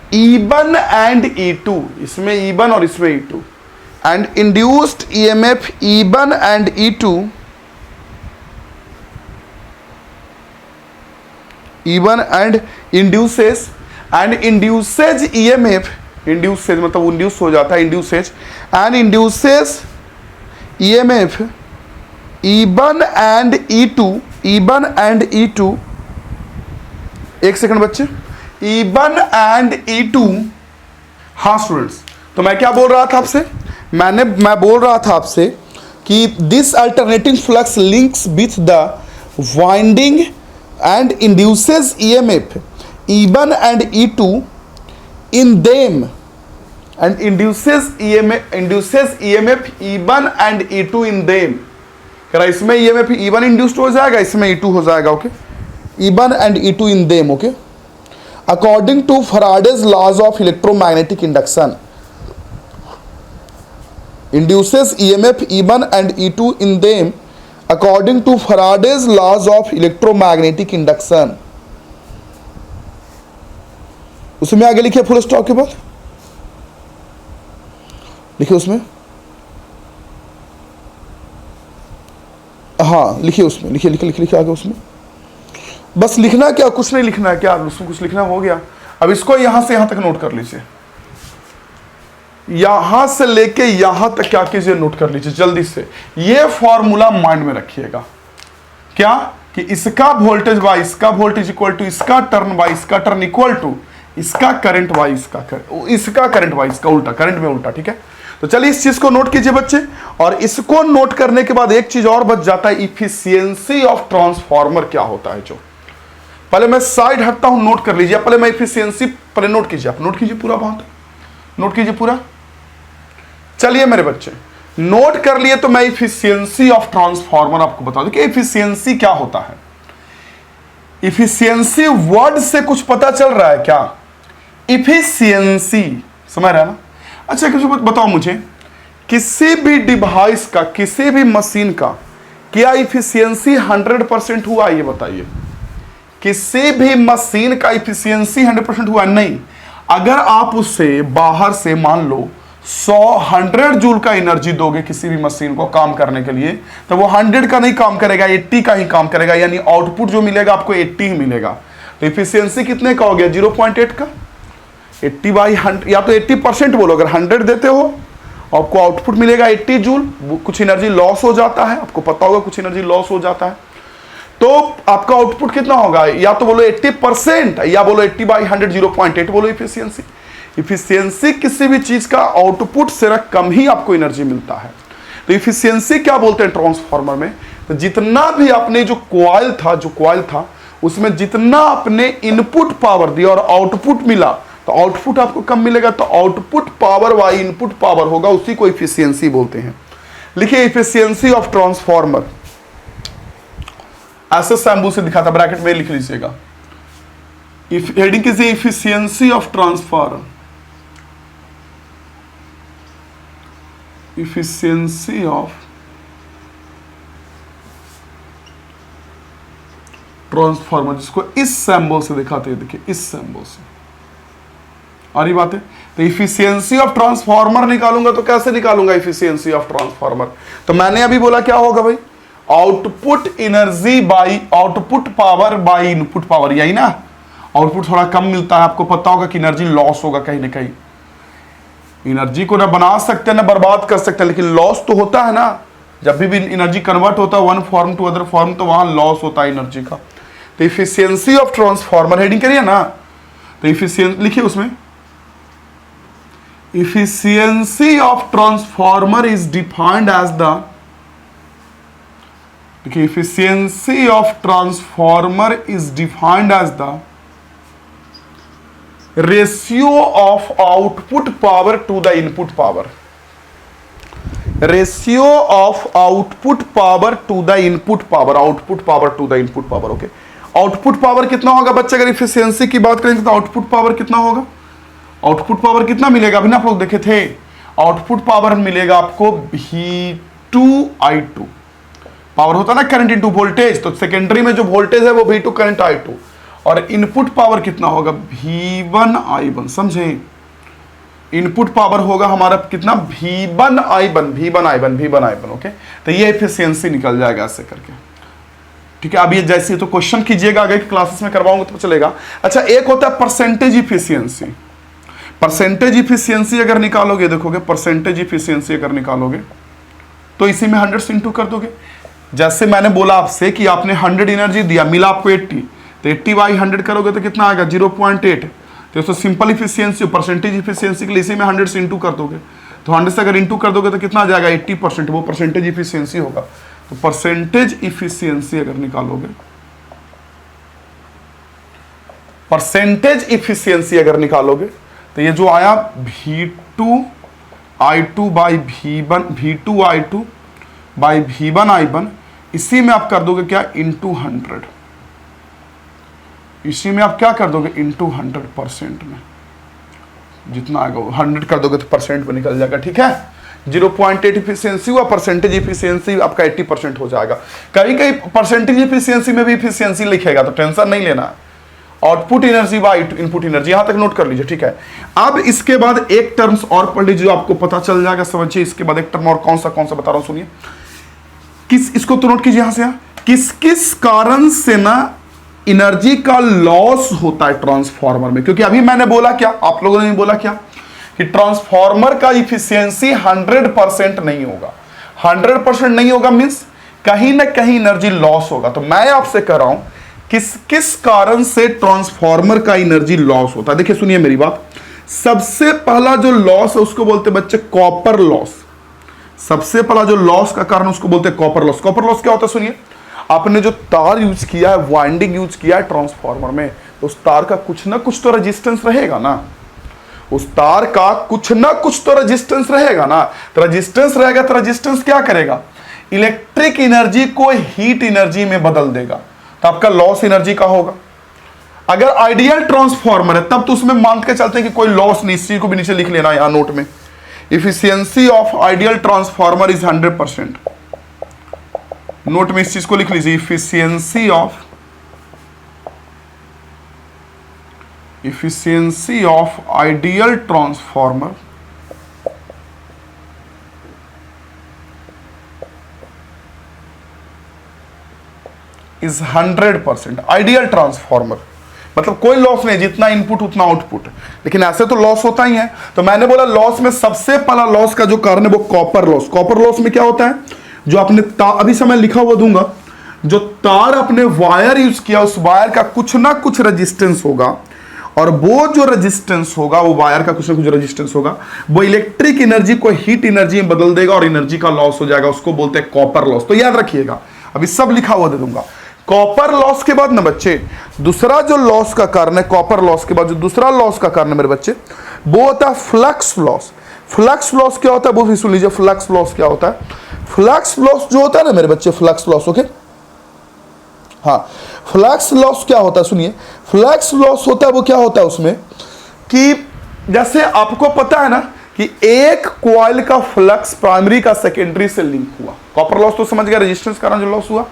E1 and E2, इसमें E1 और इसमें E2, and induced EMF E1 and E2, E1 and induces EMF, induces मतलब induce हो जाता है, induces and induces EMF E1 and E2, एक second बच्चे, E1 and E2, हाँ स्टूडेंट्स, तो मैं क्या बोल रहा था आपसे, मैं बोल रहा था आपसे कि this alternating flux links with the winding and induces EMF E1 and E2 in them and induces EMF E1 and E2 in them। कह रहा इसमें EMF E1 इंड्यूस्ड हो जाएगा, इसमें E2 हो जाएगा, okay, E1 and E2 in them, okay, according to Faraday's laws of electromagnetic induction induces EMF E1 and E2 in them according to Faraday's laws of electromagnetic induction। उसमें आगे लिखिए full stop के बाद, लिखिए उसमें, हाँ लिखिए उसमें, लिखिए आगे उसमें, बस लिखना क्या, कुछ नहीं लिखना है क्या, उसमें कुछ लिखना हो गया। अब इसको यहां से यहां तक नोट कर लीजिए, यहां से लेके यहां तक क्या कीजिए, नोट कर लीजिए जल्दी से। ये फॉर्मूला माइंड में रखिएगा, क्या कि इसका वोल्टेज बाय इसका वोल्टेज इक्वल टू इसका टर्न बाय इसका टर्न इक्वल टू इसका करंट बाय इसका करंट बाय इसका उल्टा, करंट में उल्टा, ठीक है। तो चलिए इस चीज को नोट कीजिए बच्चे, और इसको नोट करने के बाद एक चीज और बच जाता है, इफिशियंसी ऑफ ट्रांसफार्मर क्या होता है। जो पहले मैं साइड हटता हूं, नोट कर लीजिए, पहले मैं इफिशियंसी पहले नोट कीजिए, आप नोट कीजिए पूरा, बहुत नोट कीजिए पूरा। चलिए मेरे बच्चे नोट कर लिए, तो मैं इफिशियंसी ऑफ ट्रांसफार्मर आपको बता दूं कि इफिशियंसी क्या होता है। इफिशियंसी वर्ड से कुछ पता चल रहा है क्या, इफिशियंसी समझ रहा है ना। अच्छा कुछ बताओ मुझे, किसी भी डिवाइस का, किसी भी मशीन का क्या इफिशियंसी 100% हुआ, ये बताइए। किसी भी मशीन का इफिशियंसी 100% हुआ नहीं। अगर आप उससे बाहर से मान लो 100 जूल का एनर्जी दोगे किसी भी मशीन को काम करने के लिए, तो वो 100 का नहीं काम करेगा, 80 का ही काम करेगा, यानी आउटपुट जो मिलेगा आपको 80 ही मिलेगा। तो इफिशियंसी कितने का हो गया, 0.8 का, 80/100, या तो 80% बोलो, अगर 100 देते हो आपको आउटपुट मिलेगा 80 जूल, कुछ एनर्जी लॉस हो जाता है, आपको पता होगा कुछ एनर्जी लॉस हो जाता है, तो आपका आउटपुट कितना होगा, या तो बोलो 80% या बोलो 80/100, 0.8 बोलो इफिशियंसी। इफिशियंसी किसी भी चीज का आउटपुट से कम ही आपको एनर्जी मिलता है। तो इफिशियंसी क्या बोलते हैं ट्रांसफार्मर में, तो जितना भी आपने जो कॉइल था उसमें जितना आपने इनपुट पावर दी और आउटपुट मिला, तो आउटपुट आपको कम मिलेगा, तो output power by input power होगा, उसी को इफिशियंसी बोलते हैं। लिखिए इफिशियंसी ऑफ ट्रांसफार्मर, ऐसे सैम्बू से दिखाता, ब्रैकेट में लिख लीजिएगा, हेडिंग कीजिए efficiency of transformer, efficiency of transformer, जिसको इस सैम्बल से दिखाते हैं, देखिए इस सैम्बल से, आ रही बात है। तो इफिशियंसी ऑफ ट्रांसफार्मर निकालूंगा, तो कैसे निकालूंगा इफिशियंसी ऑफ ट्रांसफार्मर, तो मैंने अभी बोला क्या होगा भाई, output energy by output power by input power, यही ना। आउटपुट थोड़ा कम मिलता है, आपको पता होगा कि एनर्जी लॉस होगा कहीं ना कहीं, एनर्जी को ना बना सकते हैं ना बर्बाद कर सकते हैं, लेकिन लॉस तो होता है ना। जब भी एनर्जी कन्वर्ट होता है one form to other form, तो वहां लॉस होता है एनर्जी का। तो इफिशियंसी ऑफ ट्रांसफार्मर, हेडिंग करिए ना, तो इफिशियंसी लिखिए उसमें, efficiency of transformer is defined as the, देखिए efficiency of transformer is defined as the ratio of output power to the input power, ratio of output power to the input power, output power to the input power, okay. Output power कितना होगा बच्चे, अगर efficiency की बात करेंगे तो output power कितना होगा, आउटपुट पावर कितना मिलेगा, अभी ना आप लोग देखे थे, आउटपुट पावर मिलेगा आपको V2I2, पावर होता है ना करंट इनटू वोल्टेज, तो सेकेंडरी में जो वोल्टेज है वो V2 करंट I2, और इनपुट पावर कितना होगा, V1I1, समझे। इनपुट पावर होगा हमारा कितना, V1I1, ओके। तो ये एफिशिएंसी निकल जाएगा ऐसे करके, ठीक है। अब ये जैसे तो क्वेश्चन कीजिएगा, आगे क्लासेस में करवाऊंगा तो चलेगा। अच्छा, एक होता है परसेंटेज इफिशियंसी। परसेंटेज इफिशियंसी अगर निकालोगे, देखोगे परसेंटेज इफिशियंसी अगर निकालोगे तो इसी में 100 से इंटू कर दोगे। जैसे मैंने बोला आपसे कि आपने 100 एनर्जी दिया, मिला आपको 80, तो 80/100 करोगे तो कितना आएगा 0.8। तो इसको सिंपल इफिशियंसी, परसेंटेज इफिशियंसी के लिए इसी में 100 से इंटू कर दोगे, तो 100 से अगर इंटू कर दोगे तो कितना आ जाएगा 80%, वो परसेंटेज इफिशियंसी होगा। तो परसेंटेज इफिशियंसी अगर निकालोगे, परसेंटेज इफिशियंसी अगर निकालोगे तो ये जो आया V2I2/V1I2/V1I1, इसी में आप कर दोगे क्या इंटू 100, इसी में आप क्या कर दोगे इंटू 100% में, जितना आएगा 100 कर दोगे तो परसेंट में निकल जाएगा। ठीक है, 0.8 इफिशियंसी हुआ, परसेंटेज इफिशियंसी आपका 80% हो जाएगा। कहीं कहीं परसेंटेज इफिशियंसी में भी इफिशियंसी लिखेगा तो टेंशन नहीं लेना। Output energy by input energy, यहां तक नोट कर लीजिए। ठीक है, अब इसके बाद एक टर्म्स और पढ़ लीजिए जो आपको पता चल जाएगा, समझिए। इसके बाद एक टर्म और कौन सा बता रहा हूं, सुनिए। इसको तो नोट कीजिए यहां से, किस किस कारण से ना एनर्जी का लॉस होता है ट्रांसफार्मर में। क्योंकि अभी मैंने बोला क्या, आप लोगों ने बोला क्या कि ट्रांसफार्मर का इफिशियंसी 100% नहीं होगा। 100% नहीं होगा मींस कहीं ना कहीं एनर्जी लॉस होगा। तो मैं आपसे कह रहा हूं किस किस कारण से ट्रांसफार्मर का एनर्जी लॉस होता है। देखिए सुनिए मेरी बात, सबसे पहला जो लॉस है उसको बोलते हैं बच्चे कॉपर लॉस। सबसे पहला जो लॉस का कारण उसको बोलते हैं कॉपर लॉस। कॉपर लॉस क्या होता है सुनिए, आपने जो तार यूज किया है, वाइंडिंग यूज किया है ट्रांसफार्मर में, तो उस तार का कुछ ना कुछ तो रेजिस्टेंस रहेगा ना, उस तार का कुछ ना कुछ तो रेजिस्टेंस रहेगा ना। तो रेजिस्टेंस रहेगा तो रेजिस्टेंस क्या करेगा, इलेक्ट्रिक एनर्जी को हीट एनर्जी में बदल देगा, तो आपका लॉस एनर्जी का होगा। अगर आइडियल ट्रांसफार्मर है तब तो उसमें मान के चलते हैं कि कोई लॉस नहीं। इस चीज को भी नीचे लिख लेना यहां नोट में, efficiency of ideal transformer is 100%। Note में इस चीज को लिख लीजिए, efficiency of ideal transformer is 100%। Ideal transformer मतलब कोई लॉस नहीं, जितना इनपुट उतना आउटपुट। लेकिन ऐसे तो लॉस होता ही है। तो मैंने बोला लॉस में सबसे पहला लॉस का जो कारण है वो कॉपर लॉस। कॉपर लॉस में क्या होता है, जो आपने अभी से मैं लिखा हुआ दूंगा, जो तार आपने वायर यूज किया उस वायर का कुछ ना कुछ रेजिस्टेंस होगा, और वो जो रेजिस्टेंस होगा, वो वायर का कुछ ना कुछ रेजिस्टेंस होगा, वो इलेक्ट्रिक एनर्जी को हीट एनर्जी में बदल देगा और एनर्जी का लॉस हो जाएगा। उसको बोलते हैं कॉपर लॉस। तो याद रखिएगा, अभी सब लिखा हुआ दे दूंगा। कॉपर लॉस के बाद ना बच्चे दूसरा जो लॉस का कारण है, कॉपर लॉस के बाद जो दूसरा लॉस का कारण है मेरे बच्चे, वो होता है फ्लक्स लॉस। फ्लक्स लॉस क्या होता है वो भी सुन लीजिए। फ्लक्स लॉस क्या होता है, फ्लक्स लॉस जो होता है ना मेरे बच्चे, फ्लक्स लॉस, ओके हाँ, फ्लक्स लॉस क्या होता है सुनिए। फ्लक्स लॉस होता है वो क्या होता है उसमें कि जैसे आपको पता है ना कि एक कॉइल का फ्लक्स प्राइमरी का सेकेंडरी से लिंक हुआ। कॉपर लॉस तो समझ गया, रेजिस्टेंस कारण जो लॉस हुआ।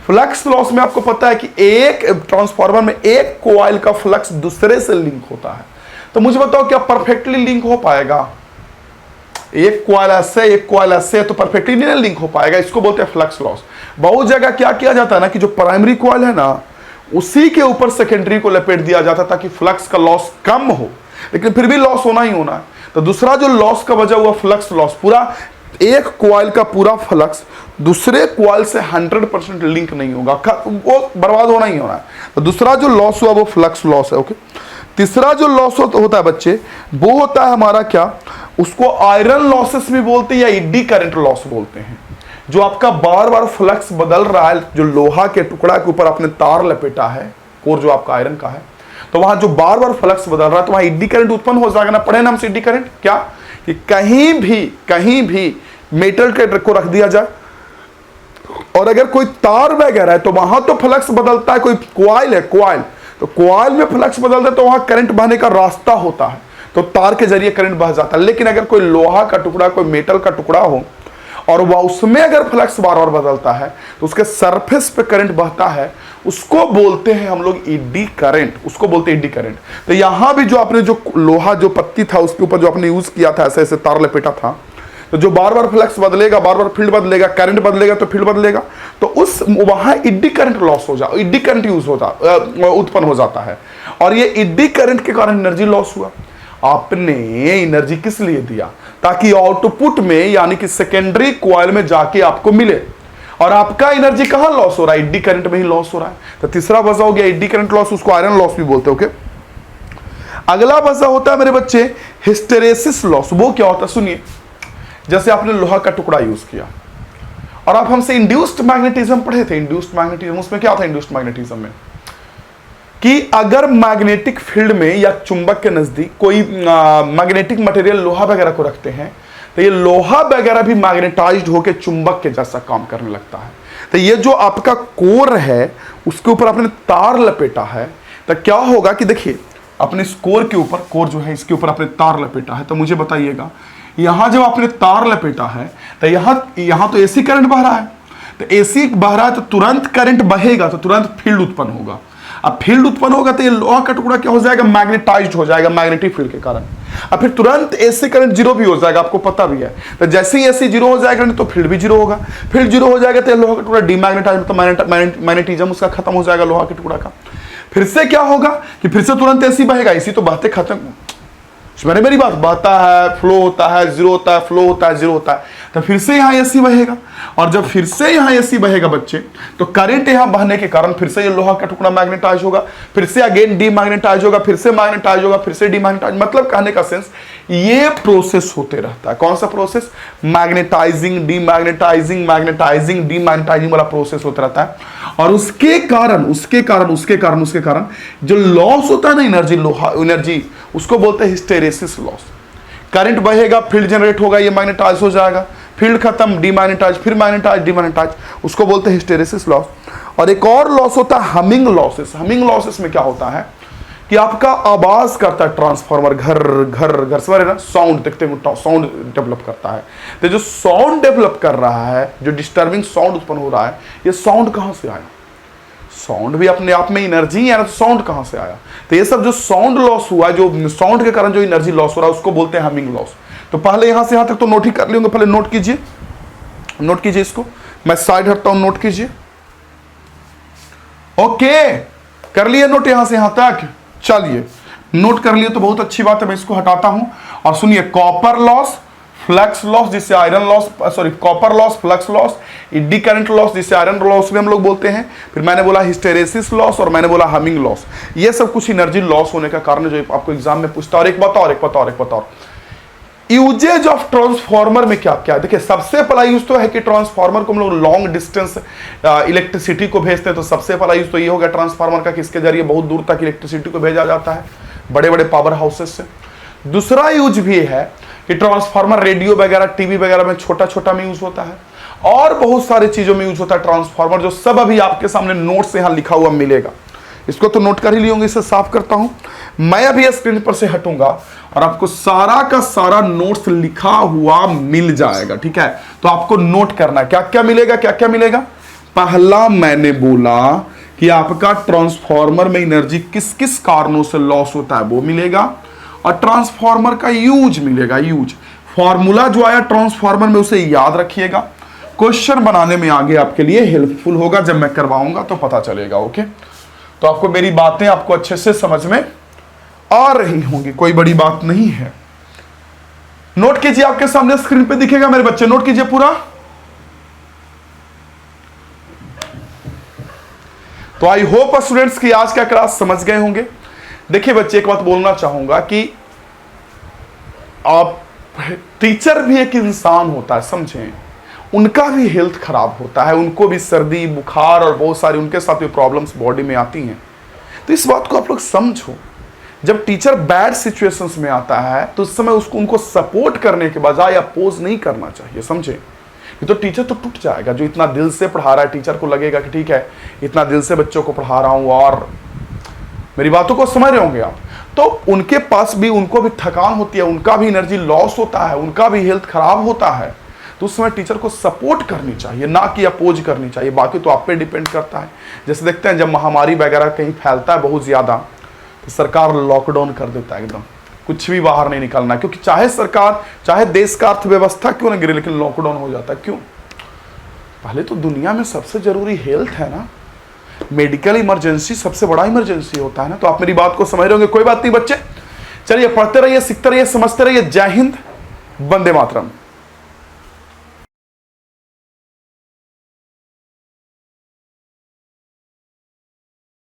फ्लक्स लॉस में आपको पता है कि एक ट्रांसफार्मर में एक कॉइल का फ्लक्स दूसरे से लिंक होता है। तो मुझे बताओ क्या परफेक्टली लिंक हो पाएगा? एक कॉइल ऐसे एक कॉइल ऐसे तो परफेक्टली नहीं लिंक हो पाएगा। इसको बोलते हैं फ्लक्स लॉस। बहुत जगह क्या किया जाता है ना कि जो प्राइमरी कॉइल है ना उसी के ऊपर सेकेंडरी को लपेट दिया जाता है ताकि फ्लक्स का लॉस कम हो, लेकिन फिर भी लॉस होना ही होना है। तो दूसरा जो लॉस का वजह हुआ फ्लक्स लॉस, पूरा एक कॉइल का पूरा फ्लक्स दूसरे कॉइल से 100% लिंक नहीं होगा, वो बर्बाद होना ही होना है। तो दूसरा जो लॉस हुआ वो फ्लक्स लॉस है, ओके। तीसरा जो लॉस होता है बच्चे वो होता है हमारा क्या, उसको आयरन लॉसेस भी बोलते हैं या एडी करंट लॉस बोलते हैं। जो आपका बार बार फ्लक्स बदल रहा है, जो लोहा के टुकड़ा के ऊपर आपने तार लपेटा है, कोर जो आपका आयरन का है, तो वहां जो बार बार फ्लक्स बदल रहा है तो वहां एडी करंट उत्पन्न हो जाएगा ना। पढ़े ना हमसे एडी करंट क्या, कि कहीं भी मेटल के को रख दिया जाए और अगर कोई तार वगैरह है तो वहां तो फ्लक्स बदलता है। कोई कॉइल है, कॉइल, तो कॉइल में फ्लक्स बदलता है तो वहां करंट बहने का रास्ता होता है, तो तार के जरिए करंट बह जाता है। लेकिन अगर कोई लोहा का टुकड़ा, कोई मेटल का टुकड़ा हो और वह उसमें अगर फ्लक्स बार बार बदलता है तो उसके सरफेस पे करंट बहता है, उसको बोलते हैं हम लोग एडी करंट, उसको बोलते हैं एडी करंट। तो यहां भी जो आपने जो लोहा जो पत्ती था उसके ऊपर जो आपने यूज किया था, ऐसे ऐसे तार लपेटा था, तो जो बार बार फ्लक्स बदलेगा, बार बार फील्ड बदलेगा, करंट बदलेगा तो फील्ड बदलेगा, तो उस वहां एडी करंट लॉस हो जाता, एडी करंट यूज होता उत्पन्न हो जाता है। और ये एडी करंट के कारण एनर्जी लॉस हुआ। आपने एनर्जी किस लिए दिया, ताकि आउटपुट में यानी कि सेकेंडरी कॉइल में जाके आपको मिले। और आपका एनर्जी कहां लॉस हो रहा है? एडी करंट में ही लॉस हो रहा है। तो तीसरा वजह हो गया एडी करंट लॉस, उसको आयरन लॉस भी बोलते हैं। ओके, अगला वजह होता है मेरे बच्चे हिस्टेरेसिस लॉस। वो क्या होता है सुनिए, जैसे आपने लोहा का टुकड़ा यूज किया और आप हमसे इंड्यूस्ड मैग्नेटिज्म पढ़े थे। इंड्यूस्ड मैग्नेटिज्म, उसमें क्या था इंड्यूस्ड मैग्नेटिज्म में कि अगर मैग्नेटिक फील्ड में या चुंबक के नजदीक कोई मैग्नेटिक मटेरियल लोहा वगैरह को रखते हैं तो ये लोहा वगैरह भी मैग्नेटाइज्ड होकर चुंबक के जैसा काम करने लगता है। तो ये जो आपका कोर है उसके ऊपर आपने तार लपेटा है, तो क्या होगा कि देखिए अपने इस कोर के ऊपर, कोर जो है इसके ऊपर आपने तार लपेटा है, तो मुझे बताइएगा यहां जब आपने तार लपेटा है तो यहां तो एसी करंट बह रहा है, तो एसी बह रहा है तो तुरंत करंट बहेगा, तो तुरंत फील्ड उत्पन्न होगा। अब फील्ड उत्पन्न होगा तो ये लोहा का टुकड़ा क्या हो जाएगा? मैग्नेटाइज्ड हो जाएगा मैग्नेटिक फील्ड के कारण। अब फिर तुरंत एसी करंट जीरो भी हो जाएगा, आपको पता भी है। तो जैसे ही एसी जीरो हो जाएगा तो फील्ड भी जीरो होगा, फील्ड जीरो हो जाएगा तो लोहा का टुकड़ा डीमैग्नेटाइज, मतलब मैग्नेटिज्म उसका खत्म हो जाएगा लोहा के टुकड़ा का। फिर से क्या होगा कि फिर से तुरंत एसी बहेगा, एसी तो बहते खत्म, मैंने मेरी बात, बहता है, फ्लो होता है, जीरो होता है, फ्लो होता है, जीरो होता है, तो फिर से यहां एसी बहेगा। और जब फिर से यहां एसी बहेगा बच्चे, तो करंट यहां बहने के कारण फिर से ये लोहा का टुकड़ा मैग्नेटाइज होगा, फिर से अगेन डीमैग्नेटाइज होगा, फिर से मैग्नेटाइज होगा, फिर से डीमैग्नेटाइज। मतलब कहने का सेंस ये प्रोसेस होते रहता है। कौन सा process? Magnetising, demagnetising, magnetising, demagnetising वाला प्रोसेस होता रहता है। और उसके कारण जो लॉस होता है ना एनर्जी, लोहा एनर्जी, उसको बोलते हैं हिस्टेरेसिस लॉस। करंट बहेगा, फील्ड जनरेट होगा, ये मैग्नेटाइज हो जाएगा, फील्ड खत्म, डीमैग्नेटाइज, फिर मैग्नेटाइज, डीमैग्नेटाइज, उसको बोलते हैं हिस्टेरेसिस लॉस। और एक और लॉस होता है हमिंग लॉसेस। हमिंग लॉसेस में क्या होता है कि आपका आवाज करता है ट्रांसफार्मर, घर घर घर से ना साउंड, देखते हैं साउंड डेवलप करता है। तो जो साउंड डेवलप कर रहा है, जो डिस्टर्बिंग साउंड उत्पन्न हो रहा है, ये साउंड कहां से आया? साउंड भी अपने आप में एनर्जी है ना, तो साउंड कहां से आया? तो ये सब जो साउंड लॉस हुआ, जो साउंड के कारण जो एनर्जी लॉस हो रहा है, उसको बोलते हैं हमिंग लॉस। तो पहले यहां से यहां तक तो नोट ही कर लेंगे, पहले नोट कीजिए, नोट कीजिए इसको, मैं साइड हटता हूं, नोट कीजिए। ओके, कर लिए नोट यहां से यहां तक? चलिए नोट कर लिए तो बहुत अच्छी बात है, मैं इसको हटाता हूं। और सुनिए, कॉपर लॉस, फ्लक्स लॉस जिसे iron loss, sorry copper loss, flux loss, eddy current loss जिसे आयरन लॉस भी हम लोग बोलते हैं। फिर मैंने बोला हिस्टेरेसिस लॉस और मैंने बोला हमिंग लॉस। ये सब कुछ एनर्जी लॉस होने का कारण जो आपको एग्जाम में पूछता है। और एक बताओ यूजेज ऑफ ट्रांसफार्मर में क्या क्या? देखिए सबसे पहला यूज तो है कि ट्रांसफार्मर को हम लोग लॉन्ग डिस्टेंस इलेक्ट्रिसिटी को भेजते हैं, तो सबसे पहला यूज तो ये होगा ट्रांसफार्मर का कि इसके जरिए बहुत दूर तक इलेक्ट्रिसिटी को भेजा जाता है बड़े बड़े पावर हाउसेस से। दूसरा यूज भी है कि ट्रांसफार्मर रेडियो वगैरह, टीवी वगैरह में छोटा छोटा में यूज होता है, और बहुत सारी चीजों में यूज होता है ट्रांसफार्मर, जो सब अभी आपके सामने नोट से यहां लिखा हुआ मिलेगा। इसको तो नोट कर ही लिए होंगे, इसे साफ करता हूं मैं। अभी स्क्रीन पर से हटूंगा और आपको सारा का सारा नोट्स लिखा हुआ मिल जाएगा, ठीक है? तो आपको नोट करना है क्या क्या मिलेगा, क्या क्या मिलेगा। पहला मैंने बोला कि आपका ट्रांसफार्मर में एनर्जी किस किस कारणों से लॉस होता है वो मिलेगा, और ट्रांसफार्मर का यूज मिलेगा। यूज फॉर्मूला जो आया ट्रांसफार्मर में उसे याद रखिएगा, क्वेश्चन बनाने में आगे आपके लिए हेल्पफुल होगा, जब मैं करवाऊंगा तो पता चलेगा। ओके, तो आपको मेरी बातें आपको अच्छे से समझ में आ रही होंगी, कोई बड़ी बात नहीं है। नोट कीजिए, आपके सामने स्क्रीन पे दिखेगा मेरे बच्चे, नोट कीजिए पूरा। तो आई होप स्टूडेंट्स की आज का क्लास समझ गए होंगे। देखिए बच्चे, एक बात बोलना चाहूंगा कि आप टीचर भी एक इंसान होता है, समझें, उनका भी हेल्थ खराब होता है, उनको भी सर्दी बुखार और बहुत सारी उनके साथ भी प्रॉब्लम्स बॉडी में आती हैं। तो इस बात को आप लोग समझो, जब टीचर बैड सिचुएशंस में आता है तो उस समय उनको सपोर्ट करने के बजाय अपोज नहीं करना चाहिए, समझे? ये तो टीचर तो टूट जाएगा जो इतना दिल से पढ़ा रहा है। टीचर को लगेगा कि ठीक है, इतना दिल से बच्चों को पढ़ा रहा हूं और मेरी बातों को समझ रहे होंगे आप। तो उनके पास भी, उनको भी थकान होती है, उनका भी एनर्जी लॉस होता है, उनका भी हेल्थ खराब होता है। तो उस समय टीचर को सपोर्ट करनी चाहिए, ना कि अपोज करनी चाहिए। बाकी तो आप पे डिपेंड करता है। जैसे देखते हैं जब महामारी वगैरह कहीं फैलता है बहुत ज्यादा, तो सरकार लॉकडाउन कर देता है, एकदम कुछ भी बाहर नहीं निकलना, क्योंकि चाहे सरकार, चाहे देश का अर्थव्यवस्था क्यों ना गिरे, लेकिन लॉकडाउन हो जाता है। क्यों? पहले तो दुनिया में सबसे जरूरी हेल्थ है ना, मेडिकल इमरजेंसी सबसे बड़ा इमरजेंसी होता है ना। तो आप मेरी बात को समझ रहे होंगे, कोई बात नहीं बच्चे। चलिए पढ़ते रहिए, सीखते रहिए, समझते रहिए। जय हिंद, वंदे मातरम।